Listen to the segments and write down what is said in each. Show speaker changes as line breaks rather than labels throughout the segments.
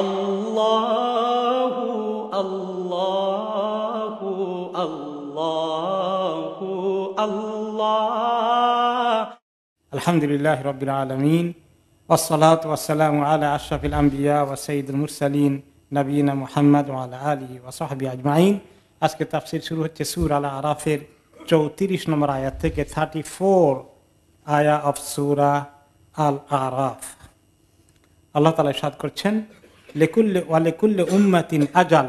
আল্লাহু আল্লাহু আল্লাহু আল্লাহ।
আলহামদুলিল্লাহ রাব্বিল আলামিন ওয়াসসালাতু ওয়াসসালামু আলা আশরাফিল আম্বিয়া ওয়া সাইয়্যিদুল মুরসালিন নবিয়িনা মুহাম্মদ ওয়া আলা আলিহি ওয়া সাহবিহি আজমাইন। আজকে তাফসীর শুরু হচ্ছে সূরা আল আরাফের 34 নম্বর আয়াত থেকে 34 আয়া অফ সূরা আল আরাফ। আল্লাহ তাআলা ইরশাদ করছেন, লিকুল্লি উম্মাতিন আজাল,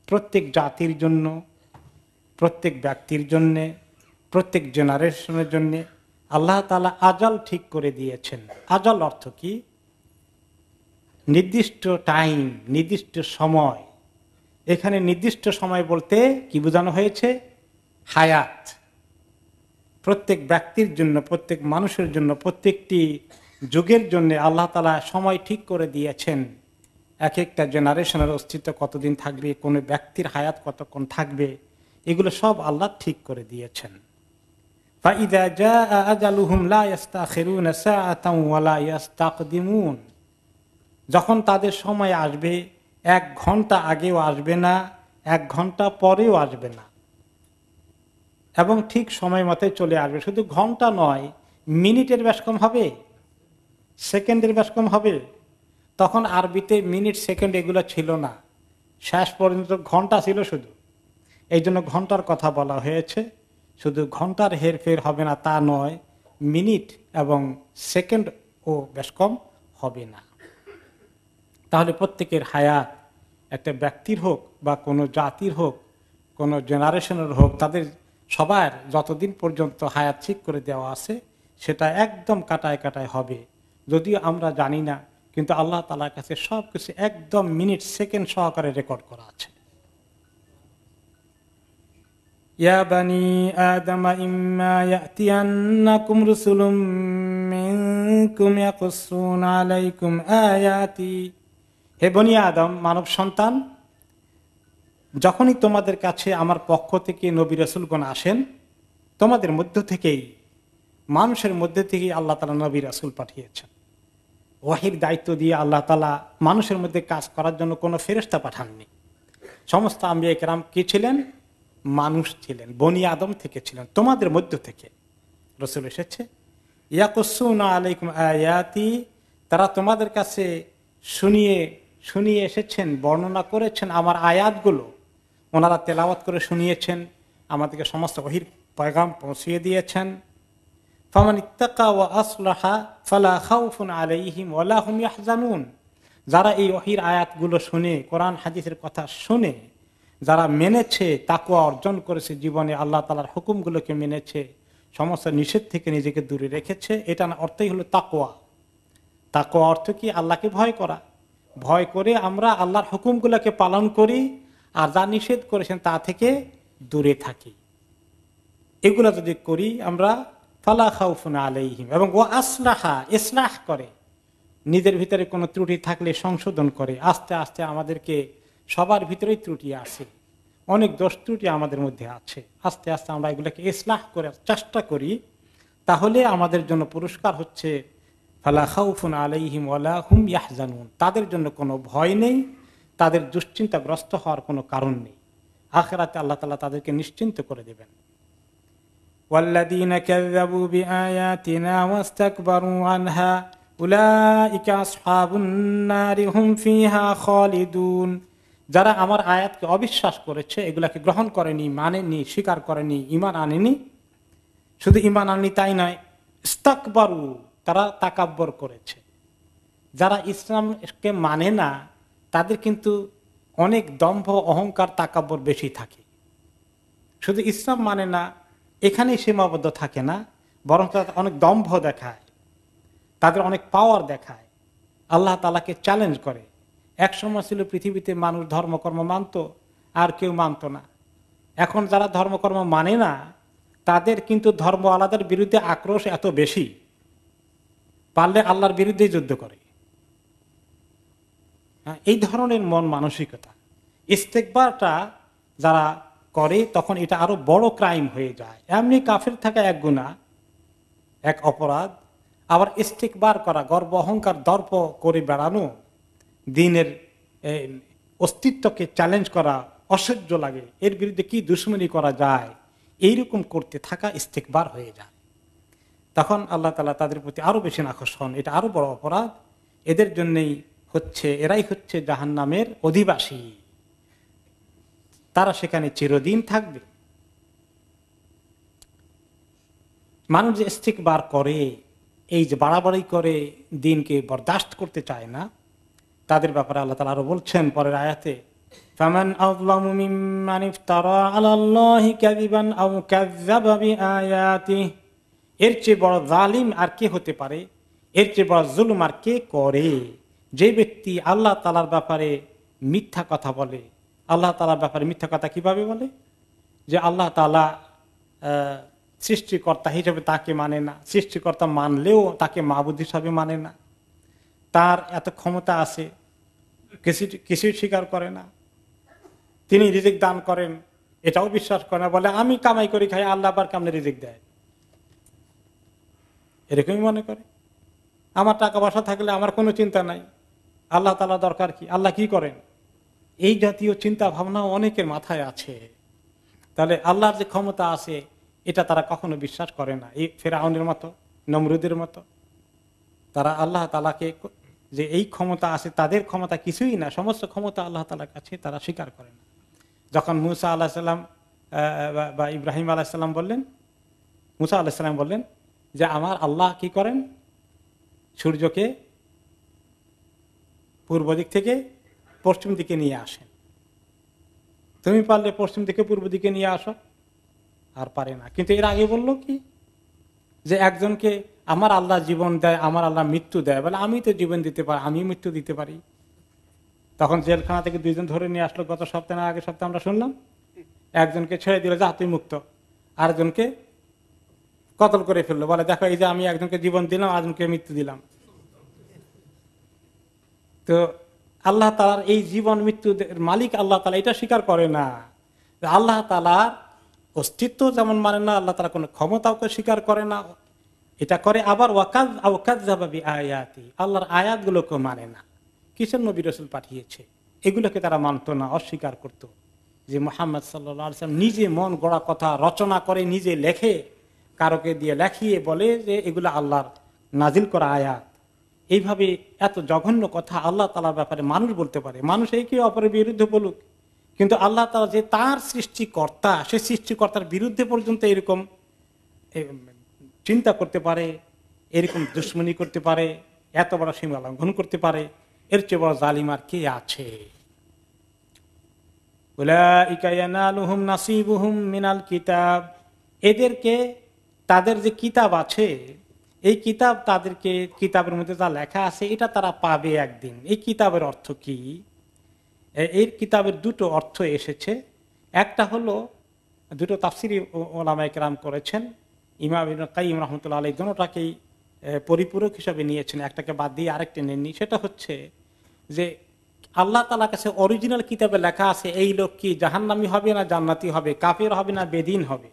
প্রত্যেক জাতির জন্য, প্রত্যেক ব্যক্তির জন্য, প্রত্যেক জেনারেশনের জন্য আল্লাহ তাআলা আজাল ঠিক করে দিয়েছেন। আজাল অর্থ কি? নির্দিষ্ট টাইম, নির্দিষ্ট সময়। এখানে নির্দিষ্ট সময় বলতে কি বোঝানো হয়েছে? হায়াত। প্রত্যেক ব্যক্তির জন্য, প্রত্যেক মানুষের জন্য, প্রত্যেকটি যুগের জন্য আল্লাহ তাআলা সময় ঠিক করে দিয়েছেন। এক একটা জেনারেশনের অস্তিত্ব কতদিন থাকবে, কোন ব্যক্তির হায়াত কতক্ষণ থাকবে, এগুলো সব আল্লাহ ঠিক করে দিয়েছেন। فَإِذَا جَاءَ أَجَلُهُمْ لَا يَسْتَأْخِرُونَ سَاعَةً وَلَا يَسْتَقْدِمُونَ, যখন তাদের সময় আসবে 1 ঘন্টা আগেও আসবে না, 1 ঘন্টা পরেও আসবে না, এবং ঠিক সময় মতো চলে আসবে। শুধু ঘন্টা নয়, মিনিটের বেশ কম হবে, সেকেন্ডের বেশ কম হবে। তখন আরবিতে মিনিট সেকেন্ড এগুলো ছিল না, শেষ পর্যন্ত ঘন্টা ছিল শুধু। এই জন্য ঘন্টার কথা বলা হয়েছে। শুধু ঘন্টার হেরফের হবে না তা নয়, মিনিট এবং সেকেন্ড ও বেশ কম হবে না। তাহলে প্রত্যেকের হায়াত, একটা ব্যক্তির হোক বা কোনো জাতির হোক, কোনো জেনারেশনের হোক, তাদের সবার যতদিন পর্যন্ত হায়াত ঠিক করে দেওয়া আছে সেটা একদম কাটায় কাটায় হবে। যদিও আমরা জানি না, কিন্তু আল্লাহ তাআলার কাছে সব কিছু একদম মিনিট সেকেন্ড সহকারে রেকর্ড করা আছে। ইয়া বানি আদম ইম্মা ইয়াতিয়ান্নাকুম রুসুলুম মিনকুম ইয়াকুসুনা আলাইকুম আয়াতি, হে বনি আদম, মানব সন্তান, যখনই তোমাদের কাছে আমার পক্ষ থেকে নবী রাসূলগণ আসেন, তোমাদের মধ্য থেকেই, মানুষের মধ্যে থেকেই আল্লাহ তাআলা নবী রাসূল পাঠিয়েছেন। ওয়াহির দায়িত্ব দিয়ে আল্লাহ তাআলা মানুষের মধ্যে কাজ করার জন্য কোনো ফেরেশতা পাঠাননি। সমস্ত আম্বিয়া কেরাম কি ছিলেন? মানুষ ছিলেন, বনি আদম থেকে ছিলেন, তোমাদের মধ্য থেকে রাসূল এসেছে। ইয়াকুসুনা আলাইকুম আয়াতি, তারা তোমাদের কাছে শুনিয়ে এসেছেন, বর্ণনা করেছেন আমার আয়াতগুলো, ওনারা তেলাওয়াত করে শুনিয়েছেন, আমাদেরকে সমস্ত ওহীর পয়গাম পৌঁছিয়ে দিয়েছেন। ফামান ইত্তাকা ওয়া আসলাহা ফালা খাউফুন আলাইহিম ওয়ালা হুম ইয়াহজানুন, যারা এই ওহীর আয়াতগুলো শুনে, কোরআন হাদিসের কথা শুনে যারা মেনেছে, তাকওয়া অর্জন করেছে, জীবনে আল্লাহ তাআলার হুকুমগুলোকে মেনেছে, সমস্ত নিষেধ থেকে নিজেকে দূরে রেখেছে, এটা অর্থই হলো তাকওয়া। তাকওয়া অর্থ কি? আল্লাহকে ভয় করা। ভয় করে আমরা আল্লাহর হুকুমগুলোকে পালন করি, আর যা নিষেধ করেছেন তা থেকে দূরে থাকি। এগুলো যদি করি আমরা, ফালা খাউফুন আলাইহিম, এবং ওয়া আসলাহা, ইসলাহ করে, নিজের ভিতরে কোনো ত্রুটি থাকলে সংশোধন করে। আস্তে আস্তে আমাদেরকে, সবার ভিতরেই ত্রুটি আছে, অনেক দোষ ত্রুটি আমাদের মধ্যে আছে, আস্তে আস্তে আমরা এগুলোকে ইসলাহ করার চেষ্টা করি, তাহলে আমাদের জন্য পুরস্কার হচ্ছে ফালা খাউফুন আলাইহিম ওয়ালা হুম ইয়াহজানুন, তাদের জন্য কোনো ভয় নেই, তাদের দুশ্চিন্তাগ্রস্ত হওয়ার কোনো কারণ নেই। আখিরাতে আল্লাহ তাআলা তাদেরকে নিশ্চিন্ত করে দেবেন। ওয়াল্লাযীনা কাযযাবু বিআয়াতিনা ওয়াস্তাকবারু আনহা উলাইকা আসহাবুন নারি হুম ফিহা খালিদুন, যারা আমার আয়াতকে অবিশ্বাস করেছে, এগুলাকে গ্রহণ করেনি, মানেনি, স্বীকার করেনি, ঈমান আনেনি, শুধু ঈমান আনেনি তাই নয়, ইস্তাকবারু, তারা তাকাব্বর করেছে। যারা ইসলামকে মানে না তাদের কিন্তু অনেক দম্ভ, অহংকার, তাকাব্বর বেশি থাকে। শুধু ইসলাম মানে না এখানেই সীমাবদ্ধ থাকে না, বরং তারা অনেক দম্ভ দেখায়, তাদের অনেক পাওয়ার দেখায়, আল্লাহ তাআলাকে চ্যালেঞ্জ করে। এক সময় ছিল পৃথিবীতে মানুষ ধর্মকর্ম মানত, আর কেউ মানত না। এখন যারা ধর্মকর্ম মানে না তাদের কিন্তু ধর্ম আলাদার বিরুদ্ধে আক্রোশ এত বেশি, পারলে আল্লাহর বিরুদ্ধে যুদ্ধ করে। এই ধরনের মন মানসিকতা, ইস্তেকবারটা যারা করে তখন এটা আরো বড় ক্রাইম হয়ে যায়। এমনি কাফের থাকা এক গুনাহ, এক অপরাধ, আবার ইস্তেকবার করা, গর্ব অহংকার দর্প করে বেড়ানো, দ্বীনের অস্তিত্বকে চ্যালেঞ্জ করা অসহ্য লাগে, এর বিরুদ্ধে কি দুশ্মনী করা যায়, এইরকম করতে থাকা ইস্তেকবার হয়ে যায়। তখন আল্লাহ তাআলা তাদের প্রতি আরো বেশি নাখোশ হন। এটা আরো বড় অপরাধ। এদের জন্যই এরাই হচ্ছে জাহান্নামের অধিবাসী, তারা সেখানে চিরদিন থাকবে। মানুষ যে ইস্তেকবার করে, এই যে বাড়াবাড়ি করে দিনকে বরদাস্ত করতে চায় না, তাদের ব্যাপারে আল্লাহ তাআলা আরো বলছেন পরের আয়াতে, ফামান আযলামু মিম্মান ইফতারা আলাল্লাহি কাযিবান আও কাযযাবা বিআয়াতিহি, এর চেয়ে বড় জালিম আর কে হতে পারে, এর চেয়ে বড় জুলুম আর কে করে, যে ব্যক্তি আল্লাহ তাআলার ব্যাপারে মিথ্যা কথা বলে। আল্লাহ তাআলার ব্যাপারে মিথ্যা কথা কিভাবে বলে? যে আল্লাহ তাআলা সৃষ্টিকর্তা হিসেবে তাকে মানে না, সৃষ্টিকর্তা মানলেও তাকে মাবুদ হিসাবে মানে না, তার এত ক্ষমতা আছে কিছুই স্বীকার করে না, তিনি রিজিক দান করেন এটাও বিশ্বাস করে না, বলে আমি কামাই করি খাই, আল্লাহ আবার কেমনে রিজিক দেয়, এরকমই মনে করে। আমার টাকা পয়সা থাকলে আমার কোনো চিন্তা নাই, আল্লাহ তাআলা দরকার কি, আল্লাহ কি করেন, এই জাতীয় চিন্তা ভাবনা অনেকের মাথায় আছে। তাহলে আল্লাহর যে ক্ষমতা আছে এটা তারা কখনো বিশ্বাস করে না। এই ফেরাউনের মতো, নমরুদের মতো, তারা আল্লাহ তাআলাকে যে এই ক্ষমতা আছে, তাদের ক্ষমতা কিছুই না, সমস্ত ক্ষমতা আল্লাহ তাআলার কাছে, তারা স্বীকার করে না। যখন মুসা আলাইহিস সালাম বা ইব্রাহিম আলাইহিস সালাম বললেন, মুসা আলাইহিস সালাম বললেন যে আমার আল্লাহ কি করেন, সূর্যকে পূর্ব দিক থেকে পশ্চিম দিকে নিয়ে আসেন, তুমি পারলে পশ্চিম দিকে পূর্ব দিকে নিয়ে আসো, আর পারে না। কিন্তু এর আগে বললো কি, যে একজনকে আমার আল্লাহ জীবন দেয়, আমার আল্লাহ মৃত্যু দেয়, বলে আমি তো জীবন দিতে পারি, আমি মৃত্যু দিতে পারি। তখন জেলখানা থেকে দুইজন ধরে নিয়ে আসলো, গত সপ্তাহে না আগের সপ্তাহে আমরা শুনলাম, একজনকে ছেড়ে দিল যা তুই মুক্ত, আরেকজনকে কতল করে ফেললো, বলে দেখো এই যে আমি একজনকে জীবন দিলাম, আরেকজনকে মৃত্যু দিলাম। তো আল্লাহ তাআলার এই জীবন মৃত্যু মালিক আল্লাহ তাআলা এটা স্বীকার করে না। আল্লাহ তাআলার অস্তিত্ব যেমন মানে না, আল্লাহ তাআলা কোনো ক্ষমতাকে স্বীকার করে না, এটা করে আবার ওয়াকাযযাবা বিআয়াতি, আল্লাহর আয়াতগুলোকে মানে না। কিসের নবী রাসূল পাঠিয়েছে এগুলোকে তারা মানতো না, অস্বীকার করত। যে মুহাম্মদ সাল্লাল্লাহু আলাইহি ওয়াসাল্লাম নিজে মন গড়া কথা রচনা করে, নিজে লেখে, কারোকে দিয়ে লেখিয়ে বলে যে এগুলো আল্লাহর নাজিল করা আয়াত। এইভাবে এত জঘন্য কথা আল্লাহ তাআলার ব্যাপারে মানুষ বলতে পারে, মানুষ একে অপরের বিরুদ্ধে বলুক, কিন্তু আল্লাহ তাআলা যে তার সৃষ্টিকর্তা, সে সৃষ্টিকর্তার বিরুদ্ধে পর্যন্ত এরকম চিন্তা করতে পারে, এরকম দুশ্মনী করতে পারে, এত বড় সীমা লঙ্ঘন করতে পারে, এর চেয়ে বড় জালিম আর কে আছে? উলাইকা ইয়ানালুহুম নাসিবুহুম মিনাল কিতাব, এদেরকে তাদের যে কিতাব আছে, এই কিতাব তাদেরকে, কিতাবের মধ্যে যা লেখা আছে এটা তারা পাবে একদিন। এই কিতাবের অর্থ কি? এই কিতাবের দুটো অর্থ এসেছে। একটা হলো, দুটো তাফসিরি ওলামায়ে কেরাম করেছেন, ইমাম ইবনে কাইয়িম রাহমাতুল্লাহ আলাইহি দুটোটাকেই পরিপূরক হিসেবে নিয়েছেন, একটাকে বাদ দিয়ে আরেকটা নেননি। সেটা হচ্ছে যে আল্লাহ তাআলার কাছে অরিজিনাল কিতাবে লেখা আছে এই লোক কি জাহান্নামী হবে না জান্নাতি হবে, কাফের হবে না বেদিন হবে।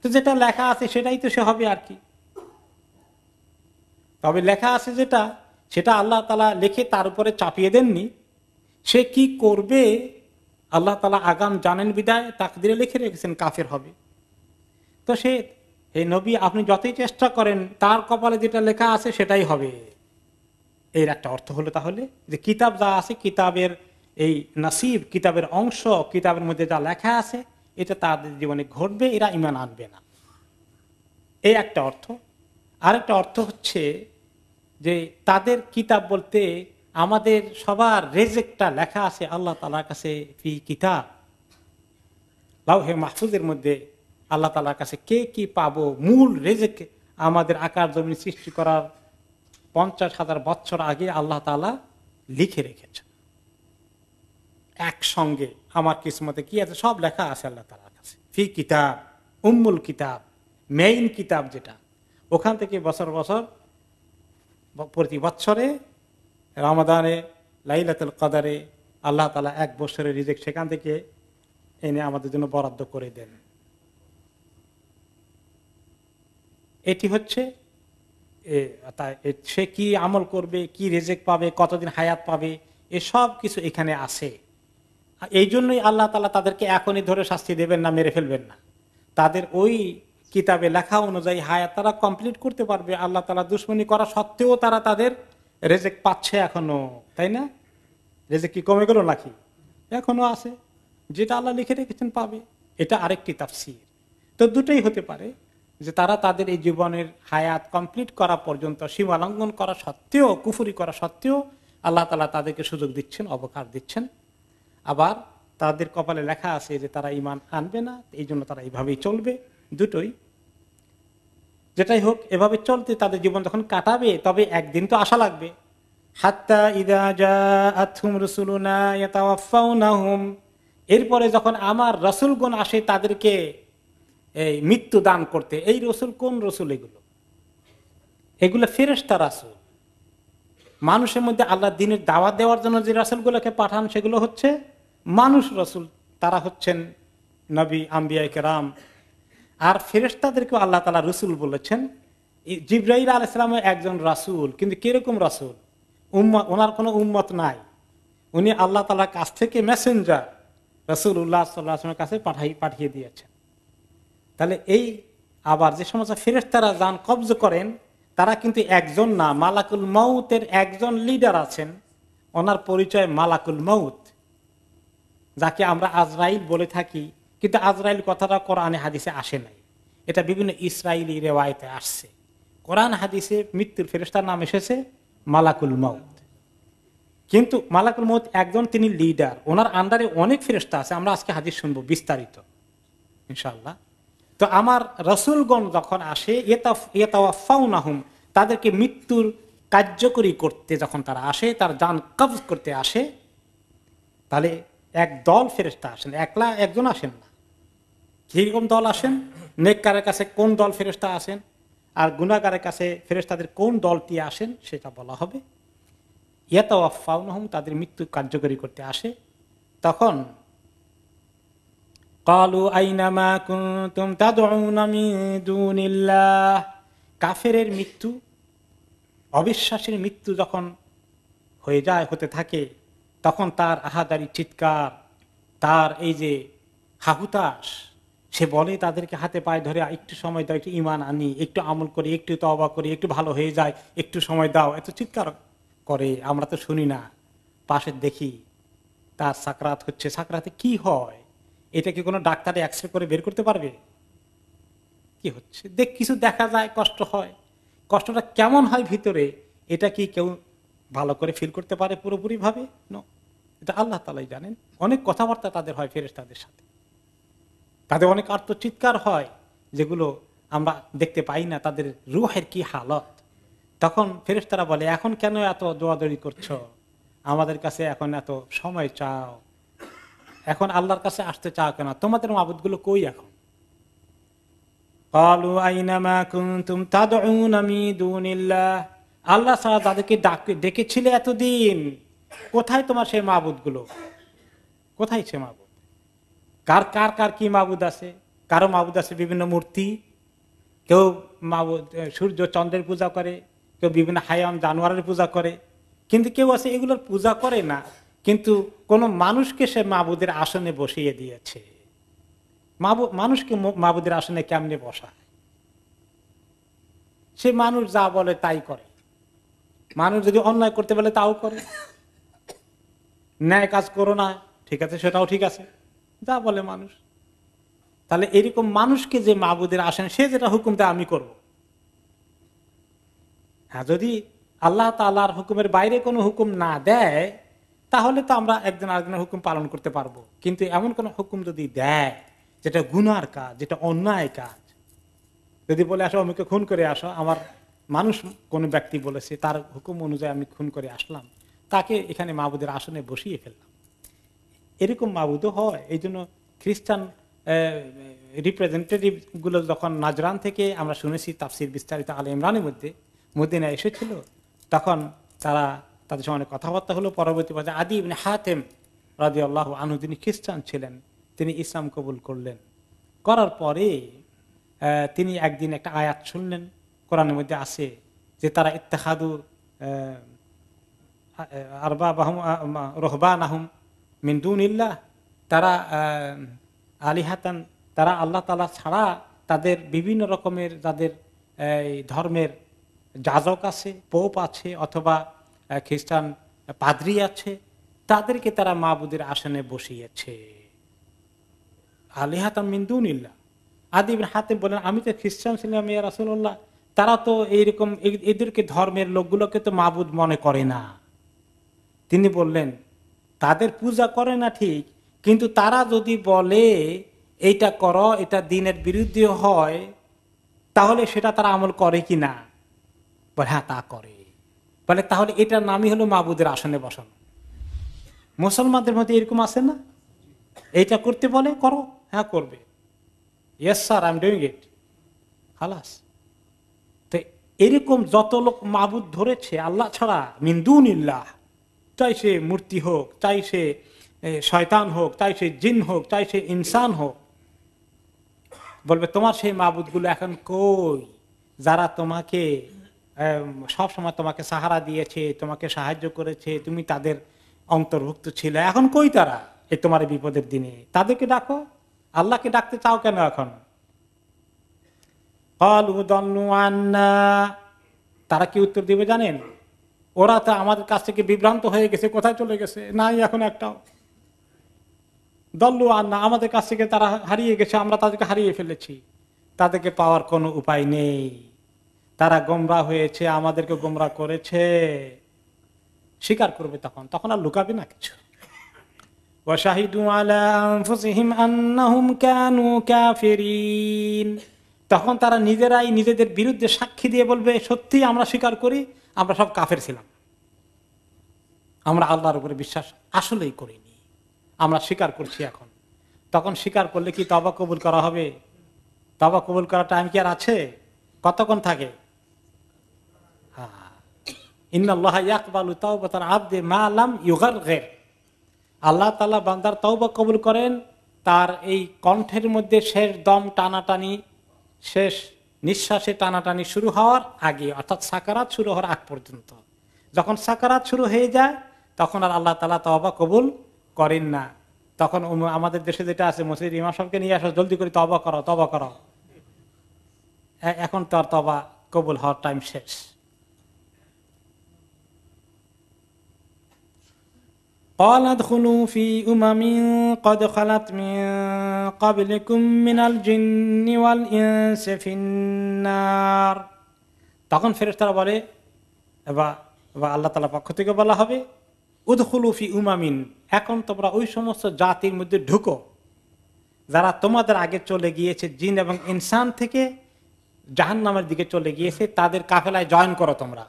তো যেটা লেখা আছে সেটাই তো সে হবে আর কি। তবে লেখা আছে যেটা, সেটা আল্লাহ তাআলা লিখে তার উপরে চাপিয়ে দেননি। সে কি করবে আল্লাহ তাআলা আগাম জানেন বিদায় তাকদীরে লিখে রেখেছেন কাফের হবে। তো সে, এই নবী আপনি যতই চেষ্টা করেন তার কপালে যেটা লেখা আছে সেটাই হবে। এর একটা অর্থ হলো তাহলে যে কিতাব যা আছে, কিতাবের এই নাসিব, কিতাবের অংশ, কিতাবের মধ্যে যা লেখা আছে এটা তাদের জীবনে ঘটবে, এরা ঈমান আনবে না, এই একটা অর্থ। আরেকটা অর্থ হচ্ছে যে তাদের কিতাব বলতে আমাদের সবার রেজেকটা লেখা আছে আল্লাহ তাআলার কাছে, ফি কিতাব, লাউহে মাহফুজের মধ্যে আল্লাহ তাআলার কাছে কে কি পাবো, মূল রেজেক আমাদের আকার জমিন সৃষ্টি করার 50,000 বছর আগে আল্লাহ তাআলা লিখে রেখেছেন। একসঙ্গে আমার কিসমতে কি আছে সব লেখা আছে আল্লাহ তাআলার কাছে, ফি কিতাব, উম্মুল কিতাব, মেইন কিতাব যেটা, ওখান থেকে বছর বছর প্রতি বছরে রমাদানে, লাইলাতুল কদরে আল্লাহ তাআলা এক বছরের রিজিক সেখান থেকে এনে আমাদের জন্য বরাদ্দ করে দেন। এটি হচ্ছে সে কি আমল করবে, কি রিজিক পাবে, কতদিন হায়াত পাবে, এসব কিছু এখানে আছে। এই জন্যই আল্লাহ তাআলা তাদেরকে এখনই ধরে শাস্তি দেবেন না, মেরে ফেলবেন না। তাদের ওই কিতাবে লেখা অনুযায়ী হায়াত তারা কমপ্লিট করতে পারবে। আল্লাহ তাআলা দুশমনী করা সত্ত্বেও তারা তাদের রেজেক পাচ্ছে এখনো, তাই না? রেজেক কি কমে গেল নাকি? এখনো আছে, যেটা আল্লাহ লিখে রেখেছেন পাবে। এটা আরেকটি তাফসীর। তো দুটোই হতে পারে, যে তারা তাদের এই জীবনের হায়াত কমপ্লিট করা পর্যন্ত সীমা লঙ্ঘন করা সত্ত্বেও, কুফরি করা সত্ত্বেও আল্লাহ তাআলা তাদেরকে সুযোগ দিচ্ছেন, অবকাশ দিচ্ছেন। আবার তাদের কপালে লেখা আছে যে তারা ঈমান আনবে না, এই জন্য তারা এইভাবেই চলবে। দুটোই, যেটাই হোক, এভাবে চলতে তাদের জীবন যখন কাটাবে, তবে একদিন তো আশা লাগবে। হাত্তা ইযা জাআতহুম রুসুলুনা ইয়াতাওয়াফাউনাহুম, এরপরে যখন আমার রাসূলগণ আসে তাদেরকে এই মৃত্যু দান করতে। এই রসুল কোন রসুল? এগুলো ফেরেশতা রাসূল। মানুষের মধ্যে আল্লাহ দ্বীনের দাওয়াত দেওয়ার জন্য যে রাসূলগুলোকে পাঠান সেগুলো হচ্ছে মানুষ রাসূল, তারা হচ্ছেন নবী, আম্বিয়ায়ে কেরাম। আর ফেরেশতাদেরকে আল্লাহ তাআলা রাসূল বলেছেন। জিবরাইল আলাইহিস সালাম একজন রাসূল, কিন্তু কিরকম রাসূল? উম্মত, ওনার কোনো উম্মত নাই। উনি আল্লাহ তাআলার কাছ থেকে মেসেঞ্জার রাসূলুল্লাহ সাল্লাল্লাহু আলাইহি ওয়াসাল্লামের কাছে পাঠিয়ে দিয়েছেন। তাহলে এই আবার যে সমস্ত ফেরেশতারা যান কবজ করেন, তারা কিন্তু একজন না, মালাকুল মউতের একজন লিডার আছেন। ওনার পরিচয় মালাকুল মউত, যাকে আমরা আজরাইল বলে থাকি। কিন্তু আজরাইল কথাটা কোরআনে হাদিসে আসে নাই, এটা বিভিন্ন ইসরাইলি রিওয়ায়াতে আসছে। কোরআন হাদিসে মৃত্যুর ফেরেশতার নাম এসেছে মালাকুল মউত। কিন্তু মালাকুল মউত একজন, তিনি লিডার। ওনার আন্ডারে অনেক ফেরেশতা আছে, আমরা আজকে হাদিস শুনবো বিস্তারিত ইনশাআল্লাহ। তো আমার রাসূলগণ যখন আসে, ইয়াতাওয়াফাউনাহুম, তাদেরকে মৃত্যুর কার্যকরী করতে যখন তারা আসে, তার জান কবজ করতে আসে, তাহলে এক দল ফেরেশতা আসেন, একলা একজন আসেন না। কিরকম দল আসেন? নেককারের কাছে কোন দল ফেরেশতা আসেন, আর গুনাহগারের কাছে ফেরেশতাদের কোন দলটি আসেন সেটা বলা হবে। ইয়াতাওয়াফাউনাহুম, তাদের মৃত্যু কার্যকরী করতে আসে। তখন ক্বালু আইনা মা কুনতুম তাদউনা মিন দুনিল্লাহ, কাফেরের মৃত্যু, অবিশ্বাসের মৃত্যু যখন হয়ে যায়, হতে থাকে, তখন তার আহাদারি চিৎকার, তার এই যে হাহুতাস, সে বলে তাদেরকে হাতে পায়ে ধরে, একটু সময় দাও, একটু ঈমান আনি, একটু আমল করি, একটু তওবা করি, একটু ভালো হয়ে যায়, একটু সময় দাও। এত চিৎকার করে, আমরা তো শুনি না, পাশে দেখি তার সাকরাত হচ্ছে। সাকরাতে কি হয় এটা কি কোনো ডাক্তারে এক্সরে করে বের করতে পারবে কি হচ্ছে? কিছু দেখা যায়, কষ্ট হয়, কষ্টটা কেমন হয় ভিতরে, এটা কি কেউ ভালো করে ফিল করতে পারে পুরোপুরি ভাবে? নো, এটা আল্লাহ তাআলাই জানেন। অনেক কথাবার্তা তাদের হয় ফেরেশতাদের সাথে, তাদের অনেক আর্তচিৎকার হয় যেগুলো আমরা দেখতে পাই না, তাদের রূহের কি হালত। তখন ফেরেশতারা বলে, এখন কেন এত দৌড়াদৌড়ি করছো, আমাদের কাছে এখন এত সময় চাও, এখন আল্লাহর কাছে আসতে চাও কেন, তোমাদের মাবুদগুলো কই এখন? ক্বালু আইনা মা কুনতুম তাদউনা মিন দুনিল্লাহ, আল্লাহ ছাড়া যাদেরকে ডেকেছিলে এতদিন, কোথায় তোমার সেই মাবুদগুলো? কোথায় সে মাবুদ? কার কার কার কি মাবুদ আছে? কারো মাবুদ আছে বিভিন্ন মূর্তি, কেউ মাবুদ সূর্য চন্দ্রের পূজা করে, কেউ বিভিন্ন হায়াম জানোয়ারের পূজা করে, কিন্তু কেউ আছে এগুলোর পূজা করে না, কিন্তু কোন মানুষকে সে মাবুদের আসনে বসিয়ে দিয়েছে। মানুষকে মাবুদের আসনে কেমনে বসায়? সে মানুষ যা বলে তাই করে। মানুষ যদি অন্যায় করতে বলে তাও করে, ন্যায় কাজ করো না, ঠিক আছে, সেটাও ঠিক আছে, যা বলে মানুষ। তাহলে এরকম মানুষকে যে মাবুদের আসেন, সে যেটা হুকুম দেয় আমি করব। হ্যাঁ, যদি আল্লাহ তাআলার হুকুমের বাইরে কোনো হুকুম না দেয়, তাহলে তো আমরা একজন আরেকজনের হুকুম পালন করতে পারবো। কিন্তু এমন কোন হুকুম যদি দেয় যেটা গুনার কাজ, যেটা অন্যায় কাজ, যদি বলে আসো আমাকে খুন করে আসো, আমার মানুষ কোন ব্যক্তি বলেছে, তার হুকুম অনুযায়ী আমি খুন করে আসলাম, তাকে এখানে মাবুদের আসনে বসিয়ে ফেললাম, এরকম মাবুদও হয়। এই জন্য খ্রিস্টান রিপ্রেজেন্টেটিভ গুলো যখন নাজরান থেকে, আমরা শুনেছি তাফসির বিস্তারিত আলে ইমরানের মধ্যে, মদিনা এসেছিল, তখন তাদের সঙ্গে অনেক কথাবার্তা হলো। পরবর্তী পর্যায়ে আদি ইবনে হাতেম রাদিয়াল্লাহু আনহু, তিনি খ্রিস্টান ছিলেন, তিনি ইসলাম কবুল করলেন। করার পরে তিনি একদিন একটা আয়াত শুনলেন, কোরআনের মধ্যে আছে যে তারা ইত্তেখাদু আরবাবাহুম রহবানাহুম মিন দুনিল্লাহ, তারা আলিহাতান, তারা আল্লাহ তাআলা ছাড়া তাদের বিভিন্ন রকমের যাদের ধর্মের যাজক আছে, পোপ আছে, অথবা খ্রিস্টান পাদ্রী আছে, তাদেরকে তারা মাবুদের আসনে বসিয়েছে। আলিহাতান মিন দুনিল্লাহ। আদি ইবনে হাতেম বলেন, আমি তো খ্রিস্টান ছিলাম ইয়া রাসূলুল্লাহ, তারা তো এইরকম এদেরকে ধর্মের লোকগুলোকে তো মাবুদ মনে করে না। তিনি বললেন, তাদের পূজা করে না ঠিক, কিন্তু তারা যদি বলে এইটা করো, এটা দ্বীনের বিরুদ্ধে হয়, তাহলে সেটা তারা আমল করে কি না? বলে হ্যাঁ, তা করে। বলে তাহলে এটার নামই হলো মাবুদের আসনে বসানো। মুসলমানদের মধ্যে এরকম আছে না? এইটা করতে বলে করো, হ্যাঁ করবে, yes sir I am doing it, খালাস। তো এরকম যত লোক মাবুদ ধরেছে আল্লাহ ছাড়া, মিন দুনিল্লাহ, চাই সে মূর্তি হোক, চাই সে শয়তান হোক, চাই সে জিন হোক, চাই সে ইনসান হোক, বলবে তোমার সেই মাবুদগুলো এখন কই, যারা তোমাকে সব সময় তোমাকে সাহারা দিয়েছে, তোমাকে সাহায্য করেছে, তুমি তাদের অন্তর্ভুক্ত ছিল, এখন কই তারা এই তোমার বিপদের দিনে? তাদেরকে ডাকো। আল্লাহকে ডাকতে চাও কেন এখন? তারা কি উত্তর দিবে জানেন? ওরা তো আমাদের কাছ থেকে বিভ্রান্ত হয়ে গেছে, কোথায় চলে গেছে, নাই এখন একটাও। দল্লু আন্না, আমাদের কাছ থেকে তারা হারিয়ে গেছে, আমরা তাদেরকে হারিয়ে ফেলেছি, তাদেরকে পাওয়ার কোনো উপায় নেই, তারা গোমরা হয়েছে, আমাদেরকে গোমরা করেছে। স্বীকার করবে তখন, তখন আর লুকাবে না কিছু। ওয়াশাহিদু আলা আনফুসিহিম আন্নাহুম কানু কাফিরিন, তখন তারা নিজেরাই নিজেদের বিরুদ্ধে সাক্ষী দিয়ে বলবে, সত্যি আমরা স্বীকার করি, আমরা সব কাফের ছিলাম, আমরা আল্লাহর উপরে বিশ্বাস আসলেই করিনি, আমরা স্বীকার করছি এখন। তখন স্বীকার করলে কি তওবা কবুল করা হবে? তওবা কবুল করার টাইম কি আর আছে? কতক্ষণ থাকে? ইন্নাল্লাহা ইয়াকবালু তাওবাতাল আবদি মা লাম ইউগারগির, আল্লাহ তাআলা বান্দার তওবা কবুল করেন তার এই কণ্ঠের মধ্যে শেষ দম টানাটানি, শেষ নিঃশ্বাসে টানাটানি শুরু হওয়ার আগে, অর্থাৎ সাকারাত শুরু হওয়ার আগ পর্যন্ত। যখন সাকারাত শুরু হয়ে যায় তখন আর আল্লাহ তাআলা তওবা কবুল করেন না। তখন আমাদের দেশে যেটা আছে, মসজিদ ইমাম সাহেবকে নিয়ে আসো, জলদি করে তওবা করো, তওবা করো। এখন তো আর তওবা কবুল হওয়ার টাইম শেষ। قال ادخلوا في أمم قد خلت من قبلكم من الجن والإنس في النار। তখন ফেরেশতারা বলে, এবার আল্লাহ তাআলার পক্ষ থেকে বলা হবে, উদখুলু ফি উমামিন, এখন তোমরা ওই সমস্ত জাতির মধ্যে ঢুকো যারা তোমাদের আগে চলে গিয়েছে, জিন এবং ইনসান থেকে জাহান্নামের দিকে চলে গিয়েছে, তাদের কাফেলায় জয়েন করো। তোমরা,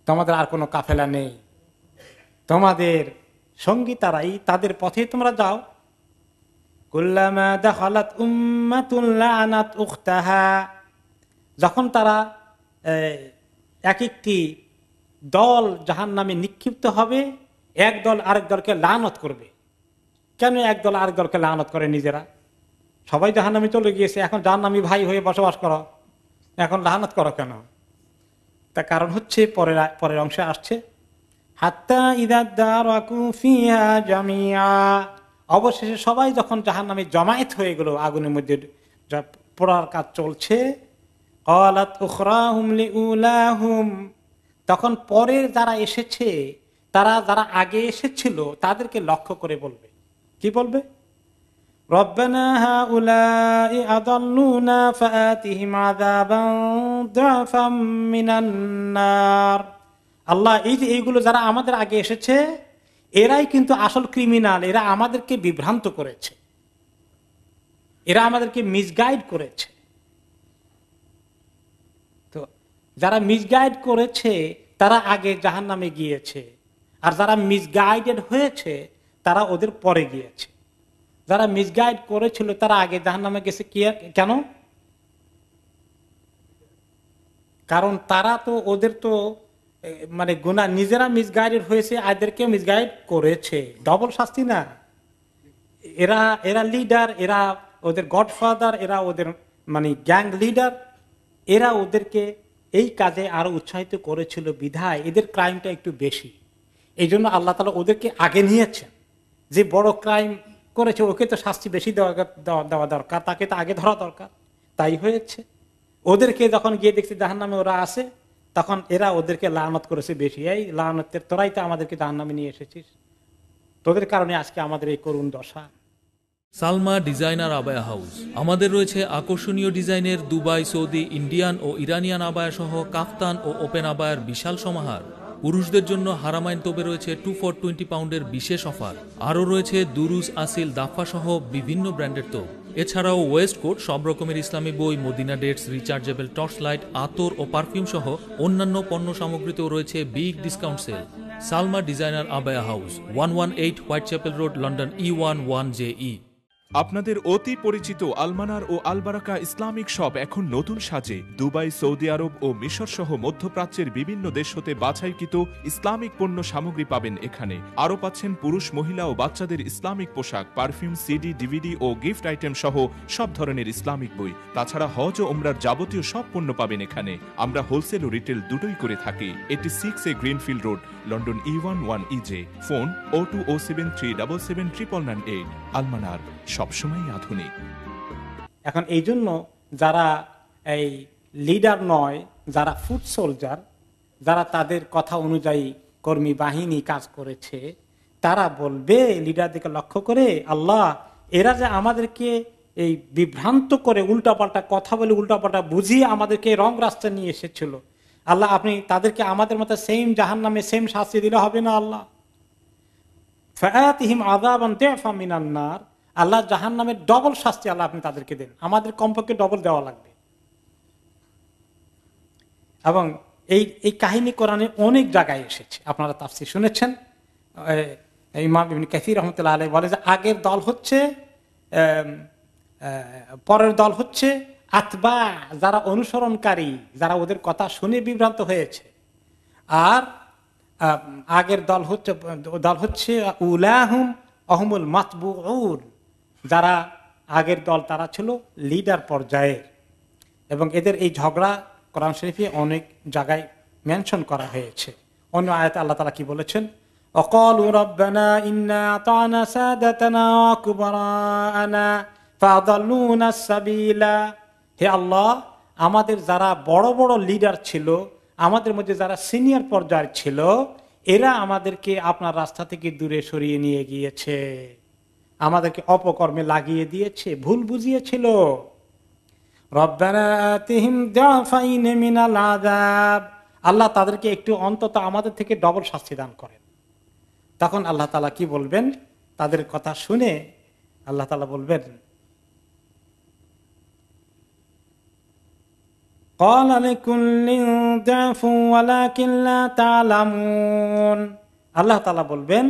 তোমাদের আর কোনো কাফেলা নেই, তোমাদের সঙ্গী তারাই, তাদের পথে তোমরা যাও। কুল্লামা দাখালাত উম্মাতুন লাআনাত উখতাহা, যখন তারা এক একটি দল জাহান্নামে নিক্ষিপ্ত হবে, এক দল আরেক দলকে লানত করবে। কেন এক দল আরেক দলকে লানত করে? নিজেরা সবাই জাহান্নামে চলে গিয়েছে, এখন জাহান্নামী ভাই হয়ে বসবাস করো, এখন লানত করো কেন? তার কারণ হচ্ছে পরের অংশে আসছে, হাত্তা ইযা দারাকু ফিহা জামিআ, অবশেষে সবাই যখন জাহান্নামে জমায়েত হয়ে গেল, আগুনের মধ্যে পোড়ার কাজ চলছে, ক্বালাত উখরাহুম লিউলাহুম, তখন পরের যারা এসেছে, তারা যারা আগে এসেছিল তাদেরকে লক্ষ্য করে বলবে, কি বলবে? রব্বানা হাউলাই আযাল্লুনা ফাআতিহিম আযাবান দুআফাম মিনান নার, আল্লাহ এই যে এইগুলো যারা আমাদের আগে এসেছে, এরাই কিন্তু আসল ক্রিমিনাল, এরা আমাদেরকে বিভ্রান্ত করেছে, এরা আমাদেরকে মিসগাইড করেছে। তো যারা মিসগাইড করেছে তারা আগে জাহান্নামে গিয়েছে, আর যারা মিসগাইডেড হয়েছে তারা ওদের পরে গিয়েছে। যারা মিসগাইড করেছিল তারা আগে জাহান্নামে গেছে, কি কেন? কারণ তারা তো ওদের তো মানে গুনাহ, নিজেরা মিসগাইডেড হয়েছে, এদেরকে মিসগাইড করেছে, ডবল শাস্তি না? এরা এরা লিডার, এরা ওদের গডফাদার, এরা ওদের মানে গ্যাং লিডার, এরা ওদেরকে এই কাজে আরো উৎসাহিত করেছিল বিধায় এদের ক্রাইমটা একটু বেশি। এই জন্য আল্লাহ তাআলা ওদেরকে আগে নিয়েছেন, যে বড় ক্রাইম করেছে ওকে তো শাস্তি বেশি দেওয়া দরকার, তাকে তো আগে ধরা দরকার। তাই হয়েছে, ওদেরকে যখন গিয়ে দেখছি জাহান্নামে ওরা আছে, তখন এরা ওদেরকে লানত করেছে বেশি, এই লানতের তোরাই তো আমাদেরকে জাহান্নামে নিয়ে এসেছিস, তোদের কারণে আজকে আমাদের এই করুণ দশা।
Salma designer abaya house. আমাদের রয়েছে আকর্ষণীয় ডিজাইনের দুবাই, সৌদি, ইন্ডিয়ান ও ইরানিয়ান আবায়া সহ কাফতান ও ওপেন আবায়ার বিশাল সমাহার। পুরুষদের জন্য হারামাইন তোপে রয়েছে 2 for 20 পাউন্ডের বিশেষ অফার। আরও রয়েছে দুরুস, আসিল, দাফা সহ বিভিন্ন ব্র্যান্ডের তোপ। এছাড়াও ওয়েস্ট কোট, সব রকমের ইসলামী বই, Medina dates, rechargeable torch light, আতর ও পারফিউম সহ অন্যান্য পণ্য সামগ্রীতেও রয়েছে big discount sale. Salma designer abaya house, 118 Whitechapel road, London E11JE।
আপনাদের অতি পরিচিত আলমানার ও আলবারাকা ইসলামিক শপ এখন নতুন সাজে। দুবাই, সৌদি আরব ও মিশর সহ মধ্যপ্রাচ্যের বিভিন্ন দেশ হতে বাছাইকৃত ইসলামিক পণ্য সামগ্রী পাবেন এখানে। আরও পাচ্ছেন পুরুষ, মহিলা ও বাচ্চাদের ইসলামিক পোশাক, পারফিউম, সিডি, ডিভিডি ও গিফট আইটেম সহ সব ধরনের ইসলামিক বই। তাছাড়া হজ ও ওমরার যাবতীয় সব পণ্য পাবেন এখানে। আমরা হোলসেল ও রিটেল দুটোই করে থাকি। 86A greenfield road, London E11EJ। Phone 0207377998। আলমানার, সবসময় আধুনিক।
এখন এই জন্য যারা এই লিডার নয়, যারা ফুট সোলজার, যারা তাদের কথা অনুযায়ী কর্মী বাহিনী কাজ করেছে, তারা বলবে লিডারদেরকে লক্ষ্য করে, আল্লাহ এরা যে আমাদেরকে এই বিভ্রান্ত করে উল্টাপাল্টা কথা বলে উল্টাপাল্টা বুঝিয়ে আমাদেরকে রং রাস্তা নিয়ে এসেছিল, আল্লাহ আপনি তাদেরকে আমাদের মতো সেম জাহান্নামে সেম শাস্তি দিলে হবে না আল্লাহ? ফাআতিহিম আযাবান দি'ফাম মিনান নার, আল্লাহ জাহান্নামের ডবল শাস্তি আল্লাহ আপনি তাদেরকে দেন, আমাদের কমপক্ষে ডবল দেওয়া লাগবে। এবং এই কাহিনী কোরআনে অনেক জায়গায় এসেছে, আপনারা তাফসীর শুনেছেন। ইমাম ইবনে কাসীর রাহমাতুল্লাহ আলাইহি বলে যে আগের দল হচ্ছে, পরের দল হচ্ছে আতবা, যারা অনুসরণকারী, যারা ওদের কথা শুনে বিভ্রান্ত হয়েছে। আর আগের দল হচ্ছে উলাহুম আহমুল মাতবুউন, যারা আগের দল তারা ছিল লিডার পর্যায়ের। এবং এদের এই ঝগড়া কোরআন শরীফে অনেক জায়গায় মেনশন করা হয়েছে। অন্য আয়াতে আল্লাহ তাআলা কি বলেছেন? ওয়াকালু রাব্বানা ইন্না আতানা সাদাতানা ওয়া কুবারানা ফাদাল্লুনা সাবিলা, হে আল্লাহ আমাদের যারা বড় বড় লিডার ছিল, আমাদের মধ্যে যারা সিনিয়র পর্যায়ের ছিল, এরা আমাদেরকে আপনার রাস্তা থেকে দূরে সরিয়ে নিয়ে গিয়েছে, আমাদেরকে অপকর্মে লাগিয়ে দিয়েছে, ভুল বুঝিয়েছিল। রব্বানা আতিহিম দাফাইন মিনাল আযাব, আল্লাহ তাদেরকে একটু অন্তত আমাদের থেকে ডবল শাস্তি দান করেন। তখন আল্লাহ তাআলা কি বলবেন? তাদের কথা শুনে আল্লাহ তাআলা বলবেন, ক্বালা লিকুল্লিন দাফু ওয়ালাকিন লা তা'লামুন, আল্লাহ তাআলা বলবেন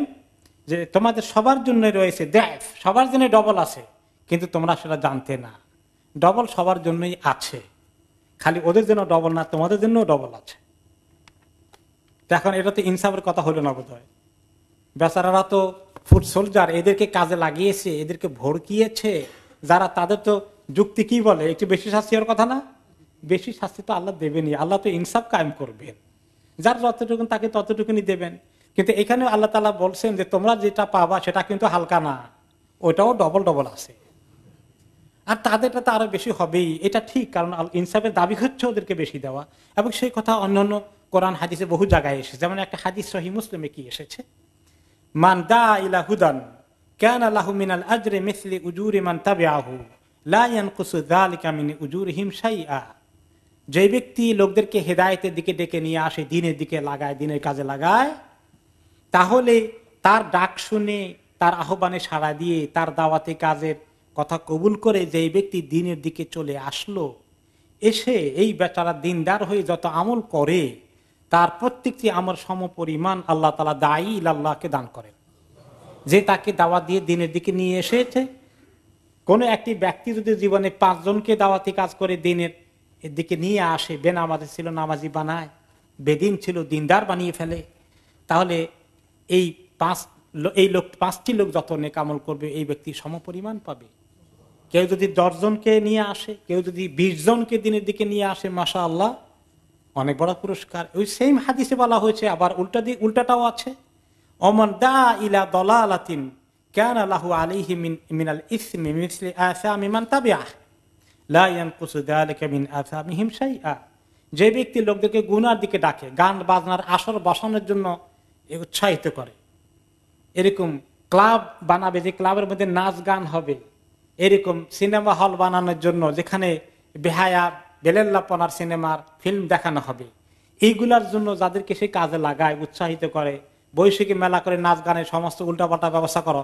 যে তোমাদের সবার জন্য রয়েছে দাফ, সবার জন্য ডবল আছে, কিন্তু তোমরা সেটা জানতে না। ডবল সবার জন্যই আছে, খালি ওদের জন্য ডবল না, তোমাদের জন্য ডবল আছে। এখন এটা তো ইনসাফের কথা হলো না বোধ হয়। বেচারারা তো ফুট সোলজার, এদেরকে কাজে লাগিয়েছে, এদেরকে ভড়কিয়েছে যারা, তাদের তো যুক্তি কি বলে, একটু বেশি শাস্তি হওয়ার কথা না? বেশি শাস্তি তো আল্লাহ দেবেনই, আল্লাহ তো ইনসাফ কায়েম করবেন, যার যতটুকুন তাকে ততটুকুনি দেবেন। কিন্তু এখানে আল্লাহ তাআলা বলছেন যে তোমরা যেটা পাবা সেটা কিন্তু হালকা না, ওটাও ডবল ডবল আছে, আর তাদেরটা তো আরো বেশি হবেই। এটা ঠিক, কারণ ইনসাফের দাবি হচ্ছে ওদেরকে বেশি দেওয়া। এবং সেই কথা অন্যান্য কোরআন হাদিসে বহু জায়গায় এসেছে। যেমন একটা হাদিস সহিহ মুসলিমে কি এসেছে, মান দা ইলা হুদান কানা লাহু মিনাল আজরি মিসলি উজুরি মান তাবিআহু লা ইয়ানকুসু যালিকা মিন উজুরিহিম শাইআ, যে ব্যক্তি লোকদেরকে হেদায়েতের দিকে ডেকে নিয়ে আসে, দ্বীনের দিকে লাগায়, দ্বীনের কাজে লাগায়, তাহলে তার ডাক শুনে, তার আহ্বানে সাড়া দিয়ে, তার দাওয়াতে কাজের কথা কবুল করে যে ব্যক্তি দ্বীনের দিকে চলে আসলো, এসে এই বেচারা দিনদার হয়ে যত আমল করে, তার প্রত্যেকটি আমল সমপরিমাণ আল্লাহ তাআলা দায়ী ইলাল্লাহকে দান করেন। যে তাকে দাওয়াত দিয়ে দ্বীনের দিকে নিয়ে এসেছে, কোনো একটি ব্যক্তি যদি জীবনে 5 জনকে দাওয়াতি কাজ করে দ্বীনের দিকে নিয়ে আসে, বেনামাজি ছিল নামাজি বানায়, বেদিন ছিল দিনদার বানিয়ে ফেলে, তাহলে এই 5টি লোক যত নেক আমল করবে এই ব্যক্তি সমপরিমাণ পাবে। কেউ যদি 10 জনকে নিয়ে আসে, কেউ যদি 20 জনকে দ্বীনের দিকে নিয়ে আসে, মাশাআল্লাহ অনেক বড় পুরস্কার। ওই সেম হাদিসে বলা হয়েছে, আবার উল্টাটাও আছে ওমান দা ইলা দালালাতিন কানা লাহু আলাইহি মিনাল ইসমি মিসলি আসামি মান তাবিআহ লা ইয়ানকুসু যালিকা মিন আসামিহিম শাইআ। যে ব্যক্তি লোকদেরকে গুনার দিকে ডাকে, গান বাজনার আসর বসানোর জন্য উৎসাহিত করে, এরকম ক্লাব বানাবে যে ক্লাবের মধ্যে নাচ গান হবে, এরকম সিনেমা হল বানানোর জন্য যেখানে বেহায়া বেলেল্লাপনার সিনেমার ফিল্ম দেখানো হবে, এইগুলার জন্য যাদেরকে সে কাজে লাগায়, উৎসাহিত করে, বৈশাখী মেলা করে নাচ গানের সমস্ত উল্টাপাল্টা ব্যবস্থা করো,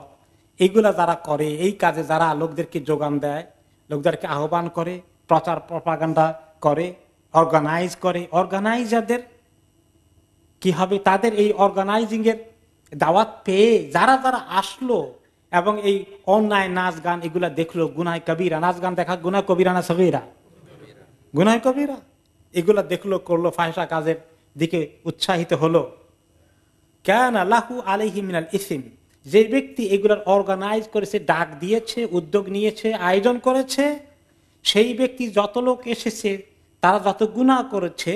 এইগুলা যারা করে, এই কাজে যারা লোকদেরকে যোগান দেয়, লোকদেরকে আহ্বান করে, প্রচার প্রপাগান্ডা করে, অর্গানাইজ করে, অর্গানাইজারদের কি হবে? তাদের এই অর্গানাইজিং এর দাওয়াত পেয়ে যারা যারা আসলো এবং এই অন্যায় নাচ গান এগুলা দেখলো, গুনাহ কবিরা, নাচ গান দেখা গুনাহ কবিরা না সগীরা? গুনাহ কবিরা। এগুলা দেখলো, করলো, ফাহিশা কাজের দিকে উৎসাহিত হলো। কানা লাহু আলাইহি মিনাল ইসম, যে ব্যক্তি এগুলার অর্গানাইজ করেছে, ডাক দিয়েছে, উদ্যোগ নিয়েছে, আয়োজন করেছে, সেই ব্যক্তি যত লোক এসেছে, তারা যত গুনাহ করেছে,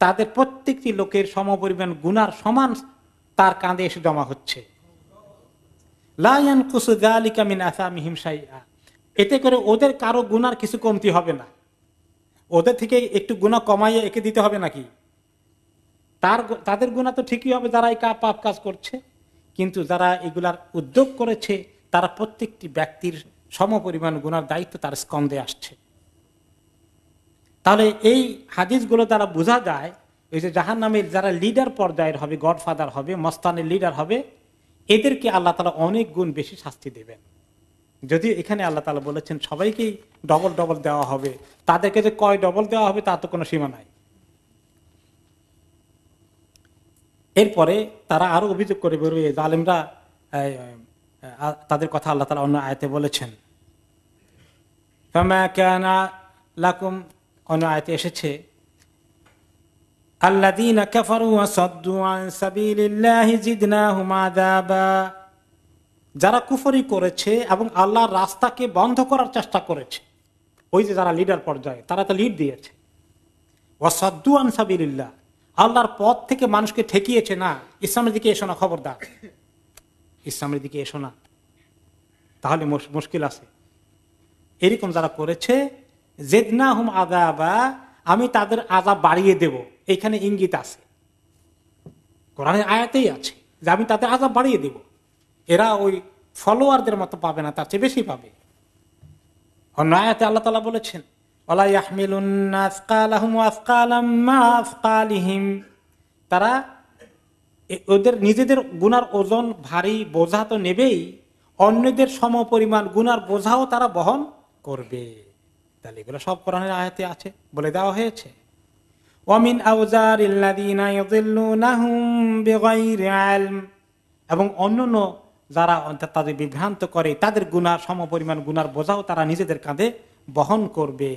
তাদের প্রত্যেকটি লোকের সমপরিমাণ গুনার সমান তার কাঁধে এসে জমা হচ্ছে। লা ইয়ানকুসু যালিকা মিন আসামিহিম শাইআ, এতে করে ওদের কারো গুনার কিছু কমতি হবে না। ওদের থেকে একটু গুনাহ কমাইয়ে একে দিতে হবে নাকি? তাদের গুনাহ তো ঠিকই হবে যারা এই পাপ কাজ করছে, কিন্তু যারা এগুলার উদ্যোগ করেছে তারা প্রত্যেকটি ব্যক্তির সমপরিমাণ গুনার দায়িত্ব তার স্কন্ধে আসছে। তাহলে এই হাদিসগুলো দ্বারা বোঝা যায় এই যে জাহান্নামের যারা লিডার পর্যায়ের হবে, গডফাদার হবে, মস্তানের লিডার হবে, এদেরকে আল্লাহ তাআলা অনেক গুণ বেশি শাস্তি দেবেন। যদিও এখানে আল্লাহ তাআলা বলেছেন সবাইকেই ডবল ডবল দেওয়া হবে, তাদেরকে যে কয় ডবল দেওয়া হবে তার তো কোনো সীমা নাই। এরপরে তারা আরো অভিযোগ করে বেরোয়, জালেমরা, তাদের কথা আল্লাহ তাআলা অন্য আয়াতে বলেছেন। ফামা কানা লাকুম, অন্য আয়াতে এসেছে আল্লাযীনা কাফারু ওয়া সাদ্দু আন সাবিলিল্লাহি জিদনাহুম আযাবা, যারা কুফরি করেছে এবং আল্লাহর রাস্তাকে বন্ধ করার চেষ্টা করেছে, ওই যে যারা লিডার পর্যায়ে, তারা তো লিড দিয়েছে। ওয়া সাদ্দু আন সাবিলিল্লাহ, আল্লাহর পথ থেকে মানুষকে ঠেকিয়েছে, না ইসলামের দিকে এসো না, খবরদার ইসলামের দিকে এসো না, তাহলে মুশকিল আছে। এরকম যারা করেছে, জিদনাহুম আযাবা, আমি তাদের আযাব বাড়িয়ে দেব। এখানে ইঙ্গিত আছে, কোরআনের আয়াতেই আছে যে আমি তাদের আযাব বাড়িয়ে দেব। এরা ওই ফলোয়ারদের মতো পাবে না, তার চেয়ে বেশি পাবে। অন্য আয়াতে আল্লাহ তাআলা বলেছেন ওয়ালা ইয়াহমিলুন্না আসকালাহুম ওয়া আসকালাম মা আসকালিহিম, তারা ওদের নিজেদের গুনার ওজন ভারী বোঝা তো নেবেই, অন্যদের সমপরিমাণ গুনার বোঝাও তারা বহন করবে। তাহলে এগুলো সব কোরআনের আয়াতে আছে, বলে দেওয়া হয়েছে। ওয়ামিন আউজারিল্লাযীনা ইউযিল্লুনাহুম বিগাইরি ইলম, এবং অন্যান্য যারা তাদের বিভ্রান্ত করে, তাদের গুনার সমপরিমাণ গুনার বোঝাও তারা নিজেদের কাঁধে বহন করবে।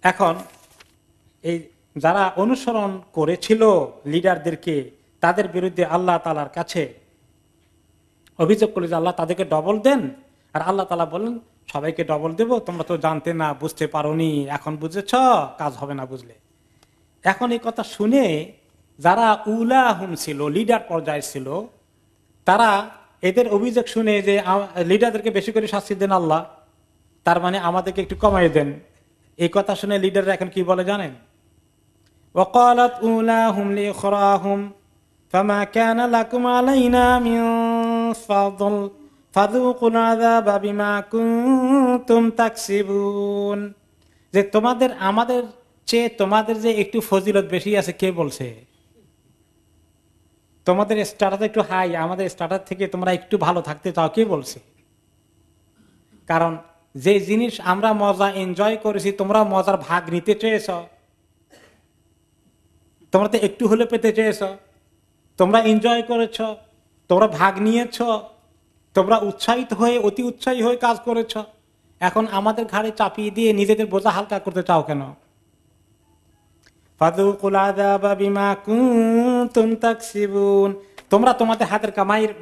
এখন এই যারা অনুসরণ করেছিল লিডারদেরকে, তাদের বিরুদ্ধে আল্লাহ তাআলার কাছে অভিযোগ করলে যে আল্লাহ তাদেরকে ডবল দেন, আর আল্লাহ তাআলা বলেন সবাইকে ডবল দেব, তোমরা তো জানতে না, বুঝতে পারোনি, এখন বুঝেছ, কাজ হবে না বুঝলে। এখন এই কথা শুনে যারা উলাহুম ছিল, লিডার পর্যায়ে ছিল, তারা এদের অভিযোগ শুনে যে লিডারদেরকে বেশি করে শাস্তি দেন আল্লাহ, তার মানে আমাদেরকে একটু কমাই দেন, এই কথা শুনে লিডাররা এখন কি বলে জানেন? ওয়াকালাত উলাহুম লিখরাহুম ফামা কানা লাকুম আলাইনা মিন ফাদল ফাযুকুল আযাবা বিমা কুনতুম তাকসিবুন, যে তোমাদের আমাদের চেয়ে তোমাদের যে একটু ফজিলত বেশি আছে, কে বলছে? তোমাদের স্ট্যাটাস একটু হাই, আমাদের স্ট্যাটাস থেকে তোমরা একটু ভালো থাকতে চাও, কে বলছে? কারণ যে জিনিস আমরা মজা এনজয় করেছি, তোমরা মজার ভাগ নিতে চেয়েছ, তোমরা তো একটু হলে পেতে চেয়েছ, তোমরা এনজয় করেছ, তোমরা ভাগ নিয়েছ, তোমরা উৎসাহিত হয়ে, অতি উৎসাহী হয়ে কাজ করেছ, এখন আমাদের ঘাড়ে চাপিয়ে দিয়ে নিজেদের বোঝা হালকা করতে চাও কেন? ফাযুকুল আযাবা বিমা কুনতুম তাকসিবুন, তোমরা তোমাদের হাতের কামাইয়ের